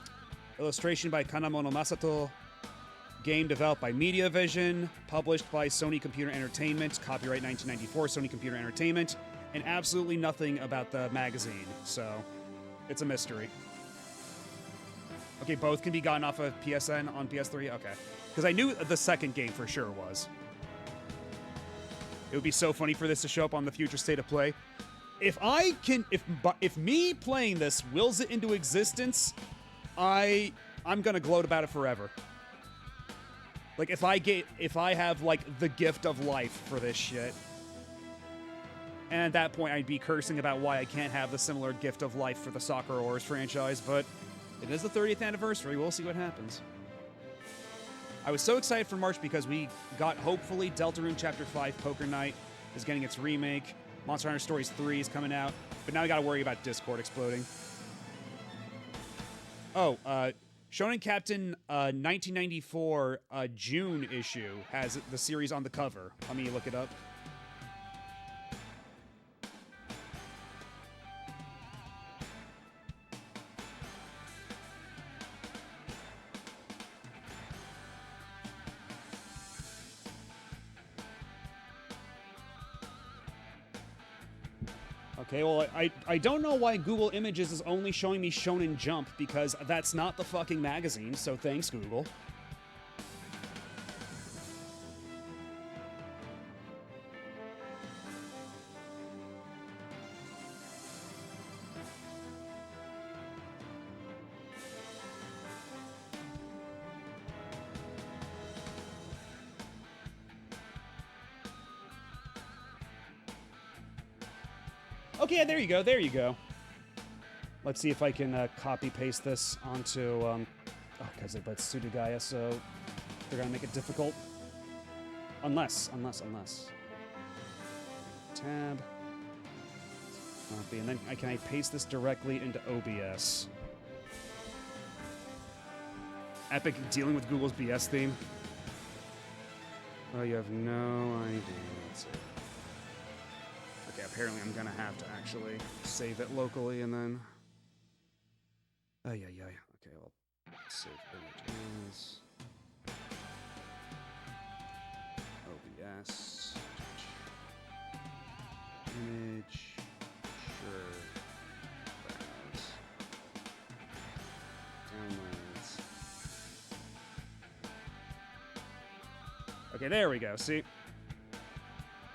illustration by Kanamono Masato, game developed by MediaVision, published by Sony Computer Entertainment, copyright 1994, Sony Computer Entertainment, and absolutely nothing about the magazine, so it's a mystery. Okay, both can be gotten off of PSN on PS3? Okay. Because I knew the second game for sure was. It would be so funny for this to show up on the future State of Play. If me playing this wills it into existence, I'm gonna gloat about it forever. Like, if I have, like, the gift of life for this shit. And at that point, I'd be cursing about why I can't have the similar gift of life for the Soccer Wars franchise, but it is the 30th anniversary. We'll see what happens. I was so excited for March because we got, hopefully, Deltarune Chapter 5 Poker Night is getting its remake. Monster Hunter Stories 3 is coming out. But now we gotta worry about Discord exploding. Oh, Shonen Captain 1994 June issue has the series on the cover. Let me look it up. Okay, well, I don't know why Google Images is only showing me Shonen Jump, because that's not the fucking magazine, so thanks, Google. Okay, yeah, there you go, there you go. Let's see if I can copy-paste this onto, oh, because they both Sudagaya, so they're gonna make it difficult. Unless. Tab. Copy, and then can I paste this directly into OBS? Epic dealing with Google's BS theme. Oh, you have no idea. Let's see. Okay, apparently I'm gonna have to actually save it locally and then... Oh, yeah. Okay, I'll save images. OBS. Image. Sure. Browse. Downloads. Okay, there we go. See?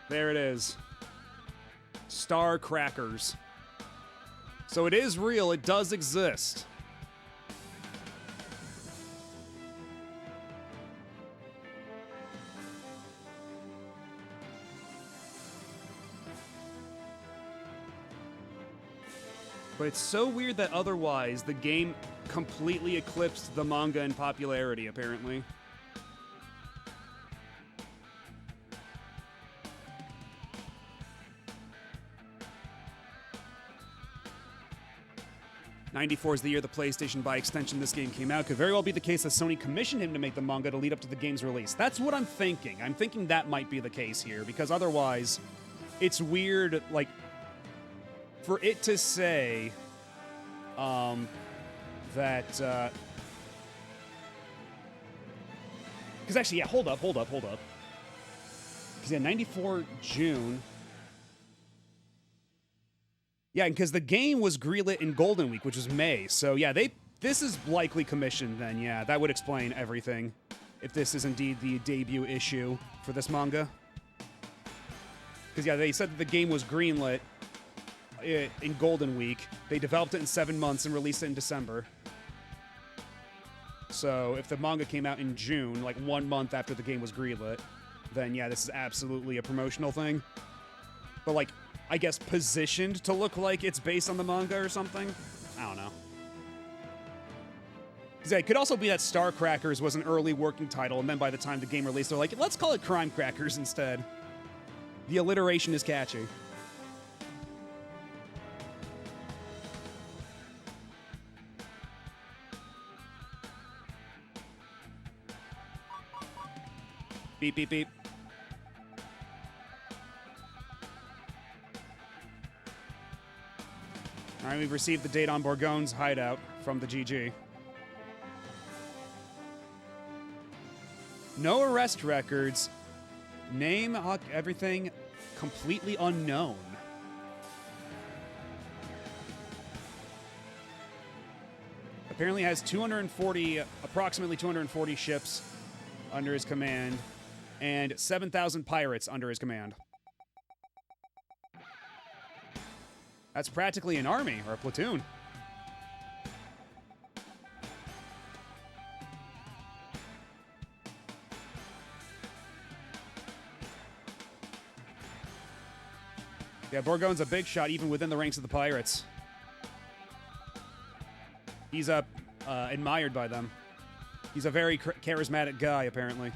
There it is. Star Crackers. So it is real, it does exist. But it's so weird that otherwise the game completely eclipsed the manga in popularity, apparently. '94 is the year the PlayStation, by extension, this game came out. Could very well be the case that Sony commissioned him to make the manga to lead up to the game's release. That's what I'm thinking. I'm thinking that might be the case here, because otherwise, it's weird, like, for it to say, that, because actually, yeah, hold up. Because, yeah, 94 June... Yeah, because the game was greenlit in Golden Week, which was May. So, yeah, this is likely commissioned then, yeah. That would explain everything, if this is indeed the debut issue for this manga. Because, yeah, they said that the game was greenlit in Golden Week. They developed it in 7 months and released it in December. So if the manga came out in June, like 1 month after the game was greenlit, then yeah, this is absolutely a promotional thing. But like, I guess positioned to look like it's based on the manga or something? I don't know. 'Cause it could also be that Star Crackers was an early working title, and then by the time the game released, they're like, let's call it Crime Crackers instead. The alliteration is catchy. Beep, beep, beep. All right, we've received the date on Borgone's hideout from the GG. No arrest records. Name, everything completely unknown. Apparently has 240, approximately 240 ships under his command, and 7,000 pirates under his command. That's practically an army, or a platoon. Yeah, Borgone's a big shot even within the ranks of the pirates. He's admired by them. He's a very charismatic guy, apparently.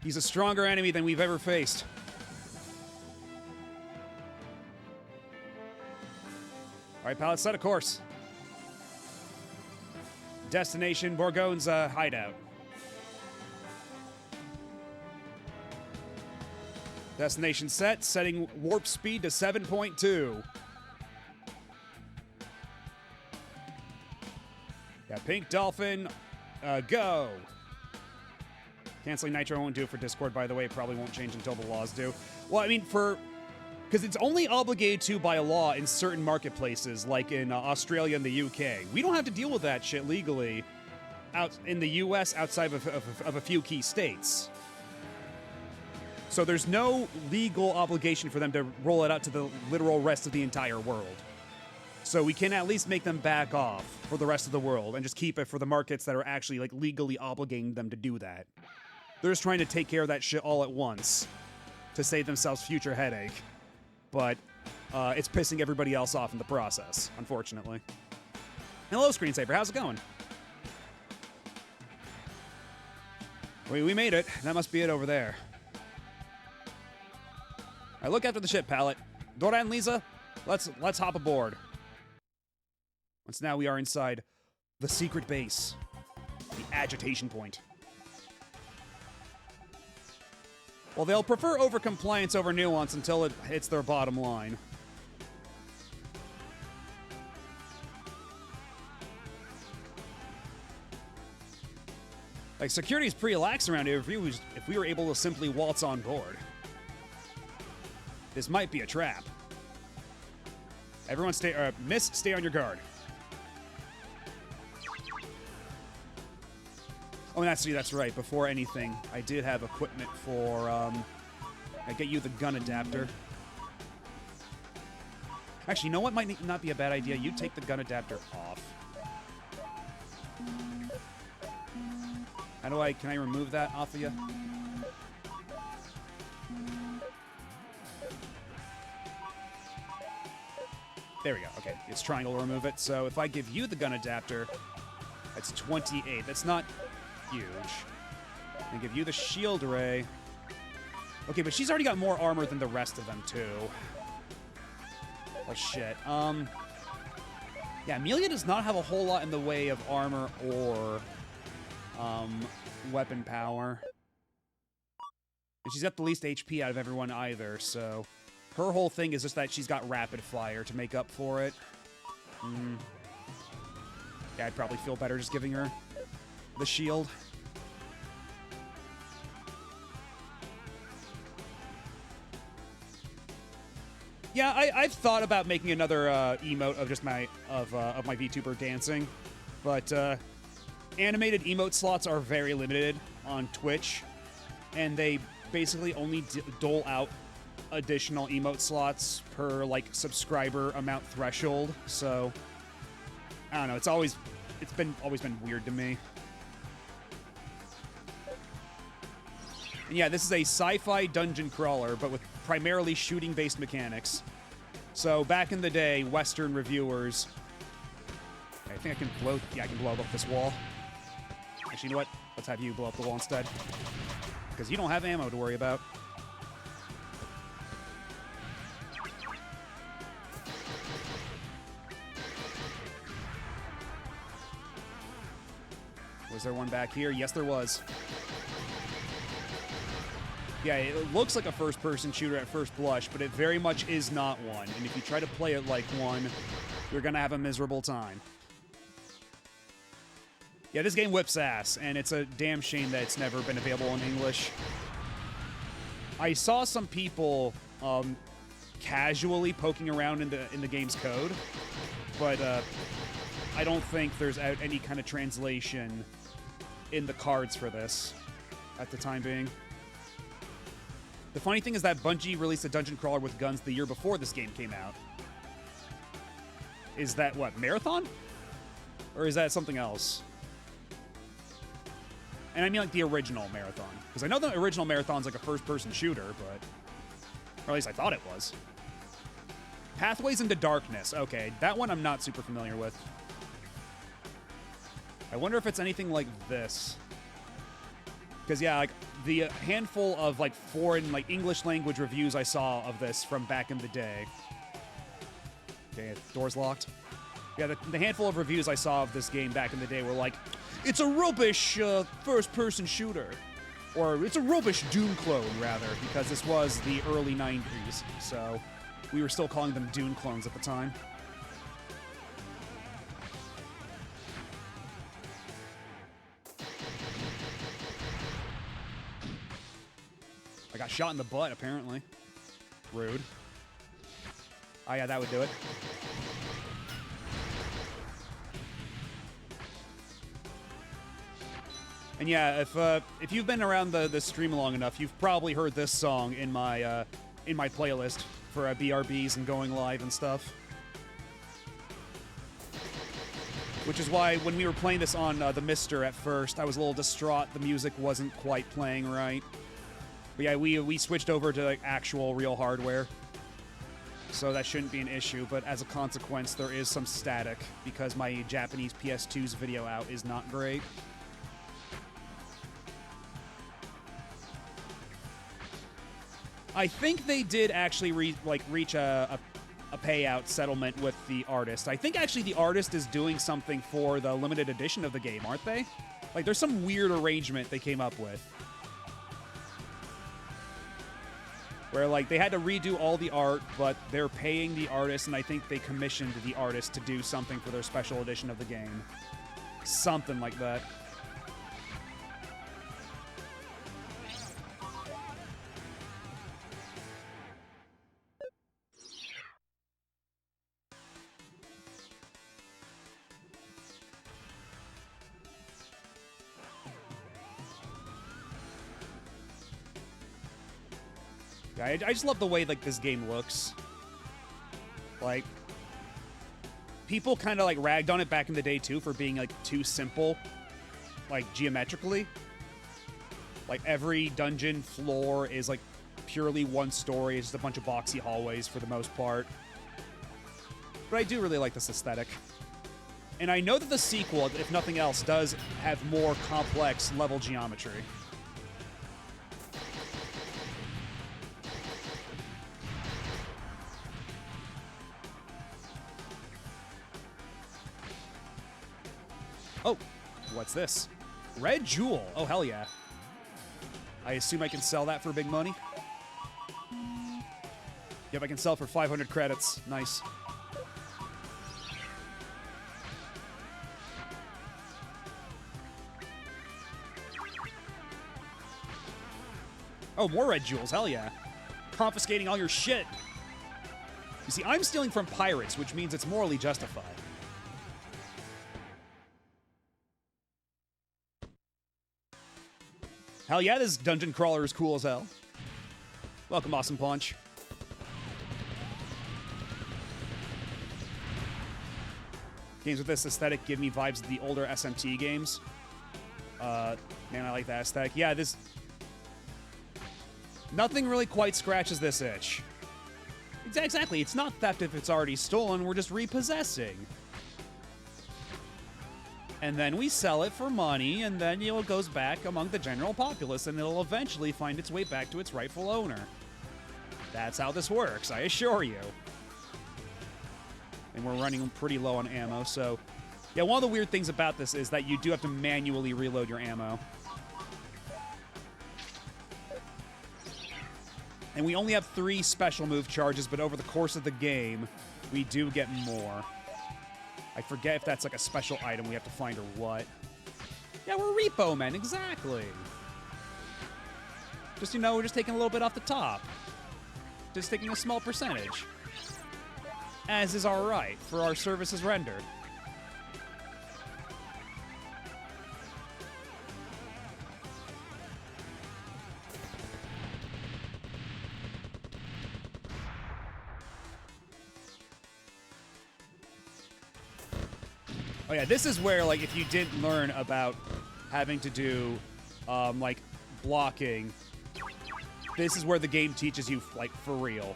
He's a stronger enemy than we've ever faced. All right, pal, set a course. Destination, Borgone's hideout. Destination set, setting warp speed to 7.2. Yeah, Pink Dolphin, go. Canceling Nitro won't do it for Discord, by the way. It probably won't change until the laws do. Well, I mean, because it's only obligated to by law in certain marketplaces, like in Australia and the UK. We don't have to deal with that shit legally out in the US outside of a few key states. So there's no legal obligation for them to roll it out to the literal rest of the entire world. So we can at least make them back off for the rest of the world and just keep it for the markets that are actually like legally obligating them to do that. They're just trying to take care of that shit all at once to save themselves future headache. But it's pissing everybody else off in the process, unfortunately. Hello, Screensaver. How's it going? We made it. That must be it over there. I look after the ship, Pallet. Dora and Lisa, let's hop aboard. Once now we are inside the secret base, the agitation point. Well, they'll prefer overcompliance over nuance until it hits their bottom line. Like, security is pretty lax around here if we were able to simply waltz on board. This might be a trap. Everyone stay on your guard. Oh, that's right. Before anything, I did have equipment for, I get you the gun adapter. Actually, you know what might not be a bad idea? You take the gun adapter off. Can I remove that off of you? There we go. Okay, it's triangle to remove it. So if I give you the gun adapter, that's 28. That's not huge. And give you the shield array. Okay, but she's already got more armor than the rest of them, too. Oh, shit. Yeah, Amelia does not have a whole lot in the way of armor or weapon power. And she's got the least HP out of everyone either, so her whole thing is just that she's got rapid fire to make up for it. Yeah, I'd probably feel better just giving her the shield. Yeah, I've thought about making another emote of just my VTuber dancing, but animated emote slots are very limited on Twitch, and they basically only dole out additional emote slots per like subscriber amount threshold. So I don't know. It's always been weird to me. And yeah, this is a sci-fi dungeon crawler, but with primarily shooting-based mechanics. So back in the day, Western reviewers. I think I can blow. Yeah, I can blow up this wall. Actually, you know what? Let's have you blow up the wall instead, because you don't have ammo to worry about. Was there one back here? Yes, there was. Yeah, it looks like a first-person shooter at first blush, but it very much is not one. And if you try to play it like one, you're gonna have a miserable time. Yeah, this game whips ass, and it's a damn shame that it's never been available in English. I saw some people casually poking around in the game's code, but I don't think there's any kind of translation in the cards for this at the time being. The funny thing is that Bungie released a dungeon crawler with guns the year before this game came out. Is that what, Marathon? Or is that something else? And I mean like the original Marathon. Because I know the original Marathon's like a first-person shooter, but... Or at least I thought it was. Pathways into Darkness. Okay, that one I'm not super familiar with. I wonder if it's anything like this. Because, yeah, like, the handful of, like, foreign, like, English language reviews I saw of this from back in the day. Okay, door's locked. Yeah, the handful of reviews I saw of this game back in the day were like, it's a rubbish first-person shooter. Or it's a rubbish Doom clone, rather, because this was the early 90s, so we were still calling them Doom clones at the time. I got shot in the butt, apparently. Rude. Oh, yeah, that would do it. And yeah, if you've been around the stream long enough, you've probably heard this song in my playlist for BRBs and going live and stuff. Which is why when we were playing this on the Mister at first, I was a little distraught. The music wasn't quite playing right. But yeah, we switched over to like actual real hardware. So that shouldn't be an issue, but as a consequence, there is some static because my Japanese PS2's video out is not great. I think they did actually reach a payout settlement with the artist. I think actually the artist is doing something for the limited edition of the game, aren't they? Like, there's some weird arrangement they came up with. Where, like, they had to redo all the art, but they're paying the artist, and I think they commissioned the artist to do something for their special edition of the game. Something like that. I just love the way, like, this game looks. Like, people kind of, like, ragged on it back in the day, too, for being, like, too simple, like, geometrically. Like, every dungeon floor is, like, purely one story. It's just a bunch of boxy hallways for the most part. But I do really like this aesthetic. And I know that the sequel, if nothing else, does have more complex level geometry. Oh, what's this? Red Jewel. Oh, hell yeah. I assume I can sell that for big money? Yep, I can sell for 500 credits. Nice. Oh, more red jewels. Hell yeah. Confiscating all your shit. You see, I'm stealing from pirates, which means it's morally justified. Hell yeah, this dungeon crawler is cool as hell. Welcome, Awesome Punch. Games with this aesthetic give me vibes of the older SMT games. Man, I like that aesthetic. Yeah, this... Nothing really quite scratches this itch. Exactly, it's not theft if it's already stolen, we're just repossessing. And then we sell it for money, and then it goes back among the general populace, and it'll eventually find its way back to its rightful owner. That's how this works, I assure you. And we're running pretty low on ammo, so... Yeah, one of the weird things about this is that you do have to manually reload your ammo. And we only have 3 special move charges, but over the course of the game, we do get more. I forget if that's like a special item we have to find or what. Yeah, we're repo men, exactly. Just, you know, we're just taking a little bit off the top. Just taking a small percentage. As is our right, for our services rendered. Oh yeah, this is where, like, if you didn't learn about having to do, like, blocking, this is where the game teaches you, like, for real.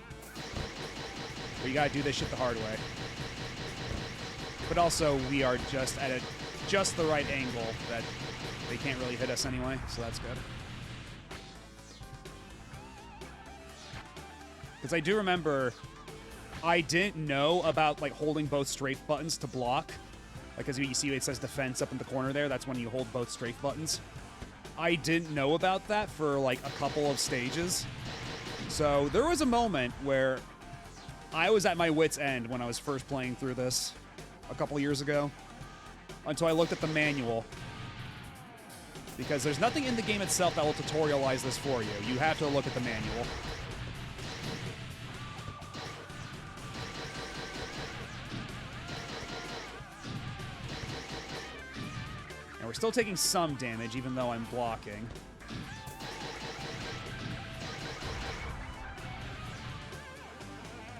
Where you gotta do this shit the hard way. But also, we are just at just the right angle that they can't really hit us anyway, so that's good. Because I do remember I didn't know about, like, holding both strafe buttons to block. Like, as you see, it says defense up in the corner there. That's when you hold both strafe buttons. I didn't know about that for, like, a couple of stages. So there was a moment where I was at my wit's end when I was first playing through this a couple years ago. Until I looked at the manual. Because there's nothing in the game itself that will tutorialize this for you. You have to look at the manual. We're still taking some damage, even though I'm blocking.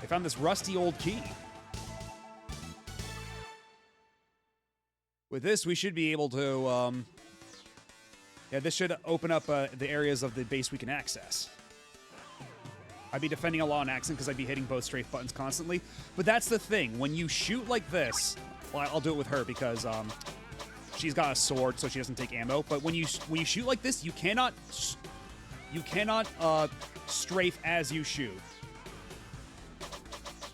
I found this rusty old key. With this, we should be able to, yeah, this should open up the areas of the base we can access. I'd be defending a lot on accident because I'd be hitting both strafe buttons constantly. But that's the thing. When you shoot like this, well, I'll do it with her because, she's got a sword, so she doesn't take ammo. But when you shoot like this, you cannot strafe as you shoot.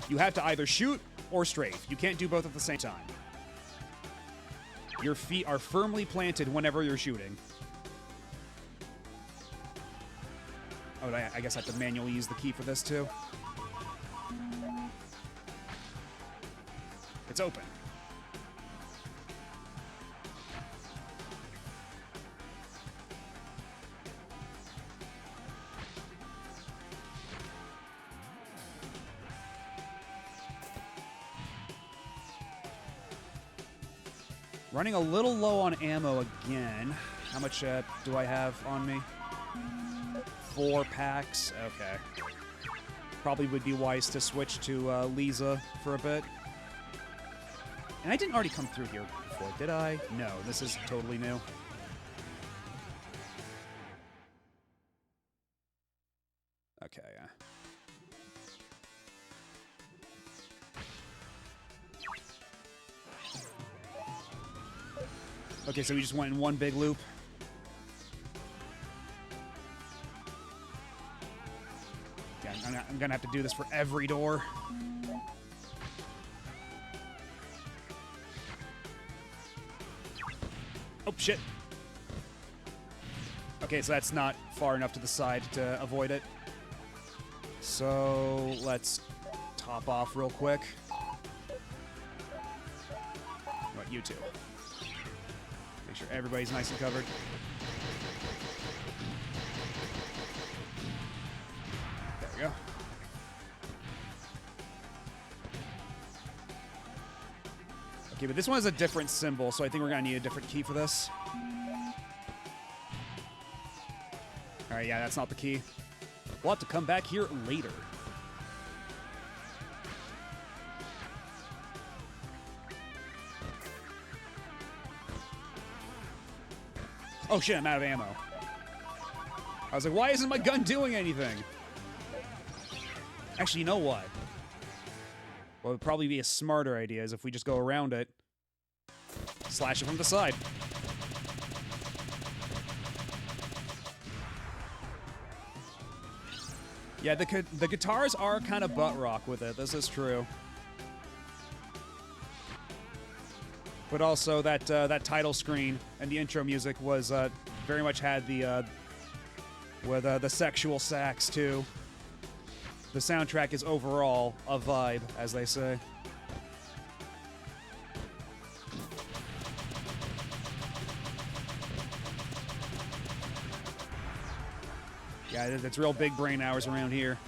You have to either shoot or strafe. You can't do both at the same time. Your feet are firmly planted whenever you're shooting. Oh, I guess I have to manually use the key for this too. It's open. Running a little low on ammo again. How much do I have on me? 4 packs. Okay. Probably would be wise to switch to Lisa for a bit. And I didn't already come through here before, did I? No, this is totally new. Okay, yeah. Okay, so we just went in one big loop. Yeah, I'm gonna have to do this for every door. Oh, shit. Okay, so that's not far enough to the side to avoid it. So let's top off real quick. What, you two? Make sure everybody's nice and covered. There we go. Okay, but this one has a different symbol, so I think we're gonna need a different key for this. Alright, yeah, that's not the key. We'll have to come back here later. Oh shit, I'm out of ammo. I was like, why isn't my gun doing anything? Actually, you know what? What would probably be a smarter idea is if we just go around it, slash it from the side. Yeah, the guitars are kind of butt rock with it. This is true. But also that that title screen and the intro music was very much had the with the sexual sax too. The soundtrack is overall a vibe, as they say. Yeah, it's real big brain hours around here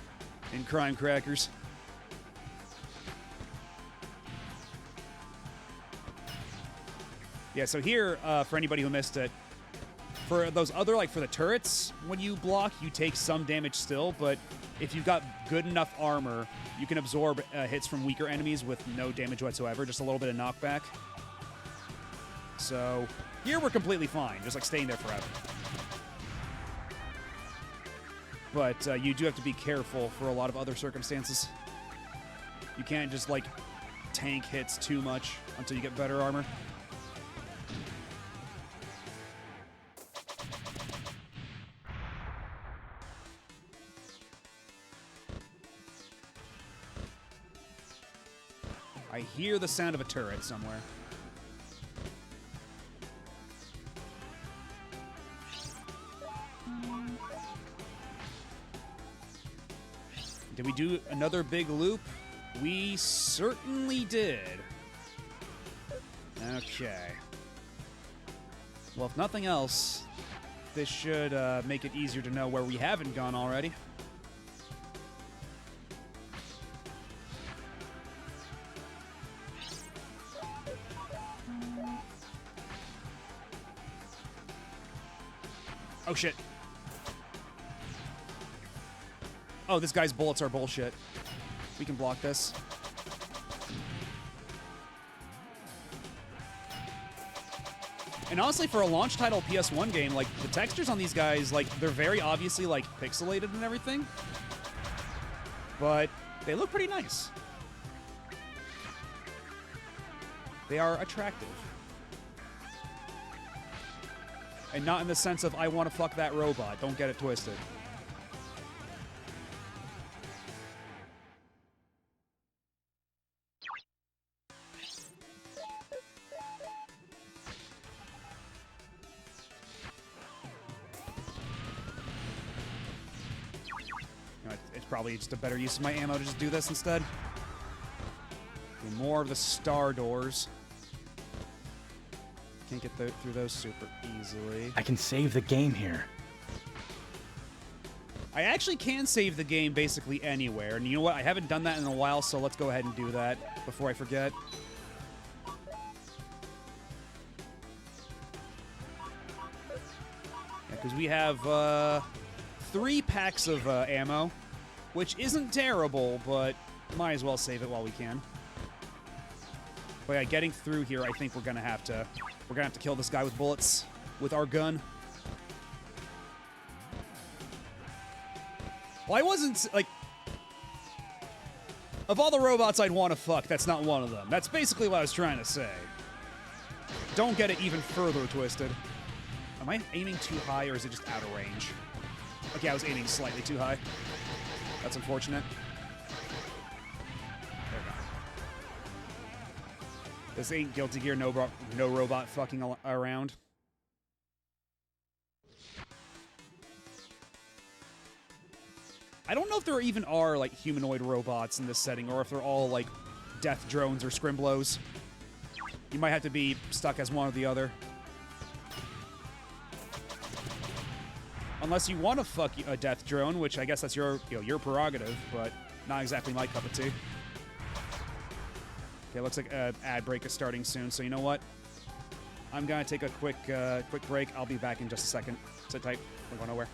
in Crime Crackers. Yeah, so here, for anybody who missed it, for those other, like for the turrets, when you block, you take some damage still, but if you've got good enough armor, you can absorb hits from weaker enemies with no damage whatsoever, just a little bit of knockback. So here we're completely fine, just like staying there forever. But you do have to be careful for a lot of other circumstances. You can't just like tank hits too much until you get better armor. I hear the sound of a turret somewhere. Did we do another big loop? We certainly did. Okay. Well, if nothing else, this should make it easier to know where we haven't gone already. Oh, shit. Oh, this guy's bullets are bullshit. We can block this. And honestly, for a launch title PS1 game, like, the textures on these guys, like, they're very obviously, like, pixelated and everything. But they look pretty nice. They are attractive. And not in the sense of, I want to fuck that robot. Don't get it twisted. You know, it's probably just a better use of my ammo to just do this instead. Do more of the star doors. Can't get through those super easily.
I can save the game here.
I actually can save the game basically anywhere. And you know what? I haven't done that in a while, so let's go ahead and do that before I forget. Yeah, because we have 3 packs of ammo, which isn't terrible, but might as well save it while we can. But yeah, getting through here, I think we're gonna have to kill this guy with bullets with our gun. Well, I wasn't like, of all the robots I'd want to fuck, that's not one of them. That's basically what I was trying to say. Don't get it even further twisted. Am I aiming too high, or is it just out of range? Okay, I was aiming slightly too high. That's unfortunate. This ain't Guilty Gear, no robot fucking around. I don't know if there even are, like, humanoid robots in this setting, or if they're all, like, death drones or scrimblows. You might have to be stuck as one or the other. Unless you want to fuck a death drone, which I guess that's your, your prerogative, but not exactly my cup of tea. Okay, looks like an ad break is starting soon, so you know what? I'm gonna take a quick break. I'll be back in just a second. Sit tight. We're going nowhere.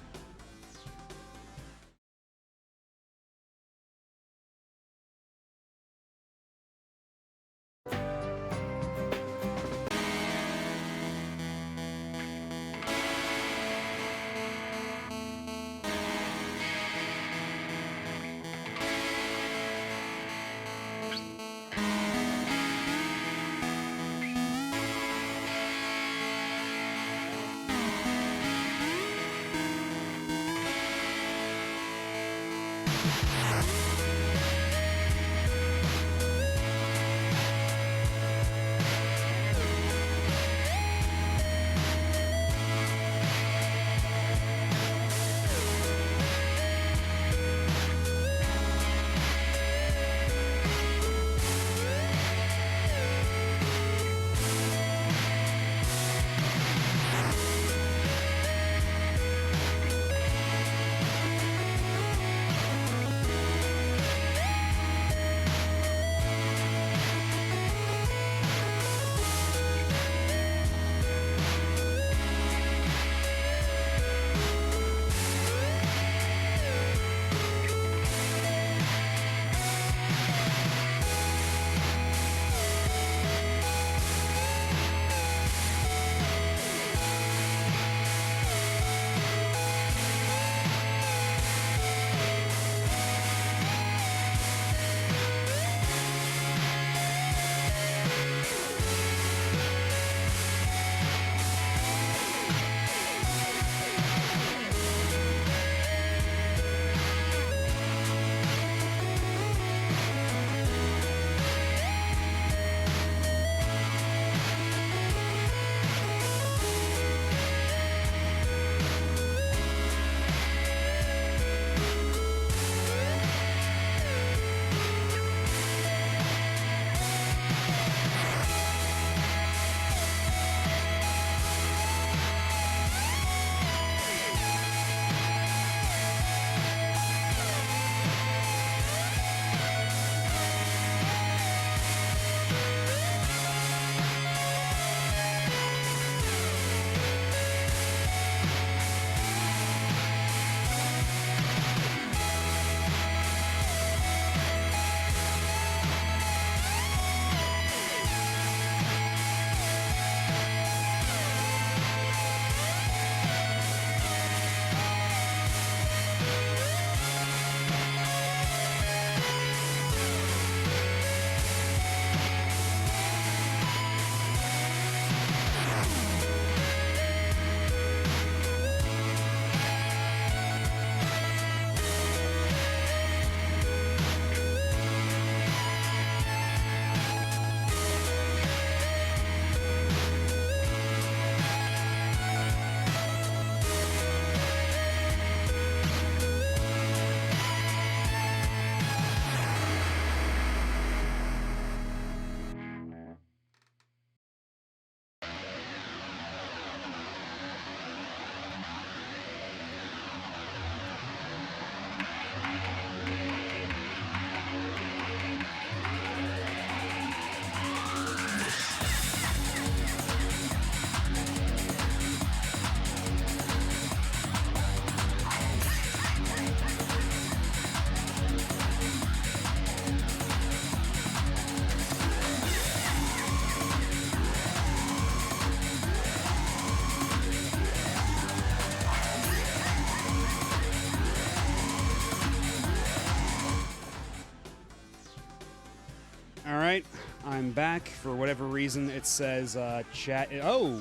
right, I'm back. For whatever reason, it says chat. Oh!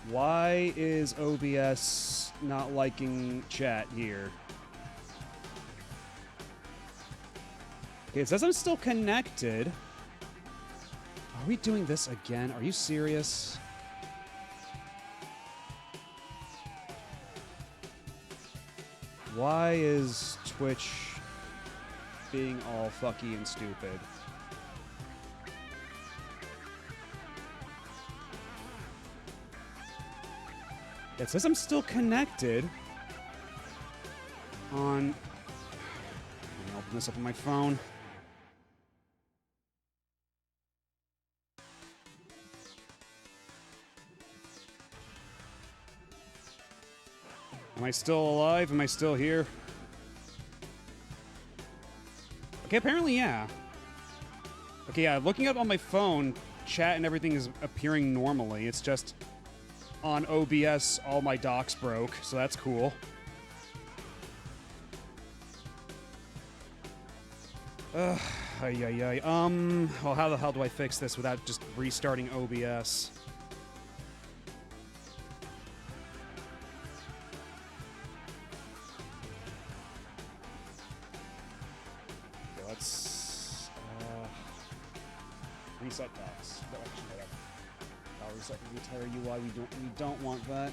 Why is OBS not liking chat here? Okay, it says I'm still connected. Are we doing this again? Are you serious? Why is Twitch being all fucky and stupid? It says I'm still connected on... Let me open this up on my phone. Am I still alive? Am I still here? Okay, apparently, yeah. Okay, yeah, looking up on my phone, chat and everything is appearing normally. It's just on OBS, all my docs broke, so that's cool. Well, how the hell do I fix this without just restarting OBS? reset docs. No, actually, whatever. I'll reset the entire UI. We don't want that.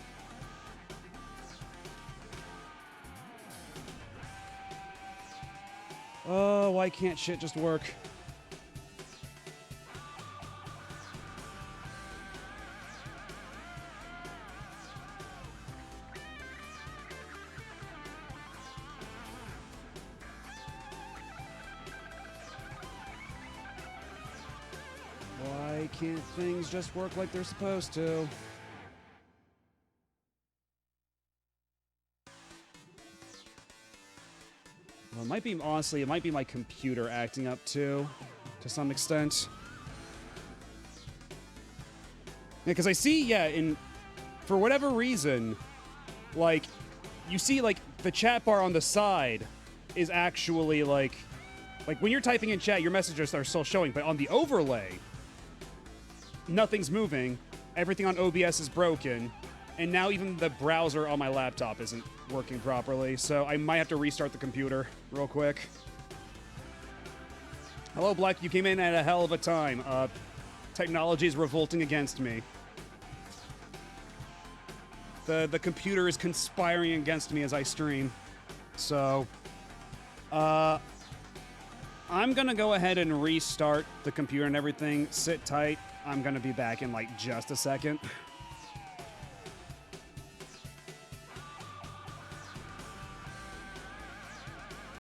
Oh, why can't shit just work? Why can't things just work like they're supposed to? Well, it might be, honestly, it might be my computer acting up too, to some extent. Yeah, because I see, for whatever reason, like, you see, like, the chat bar on the side is actually, like when you're typing in chat, your messages are still showing, but on the overlay, nothing's moving, everything on OBS is broken, and now even the browser on my laptop isn't working properly, so I might have to restart the computer real quick. Hello, Black. You came in at a hell of a time. Technology is revolting against me. The computer is conspiring against me as I stream. So, I'm gonna go ahead and restart the computer and everything. Sit tight. I'm gonna be back in, like, just a second.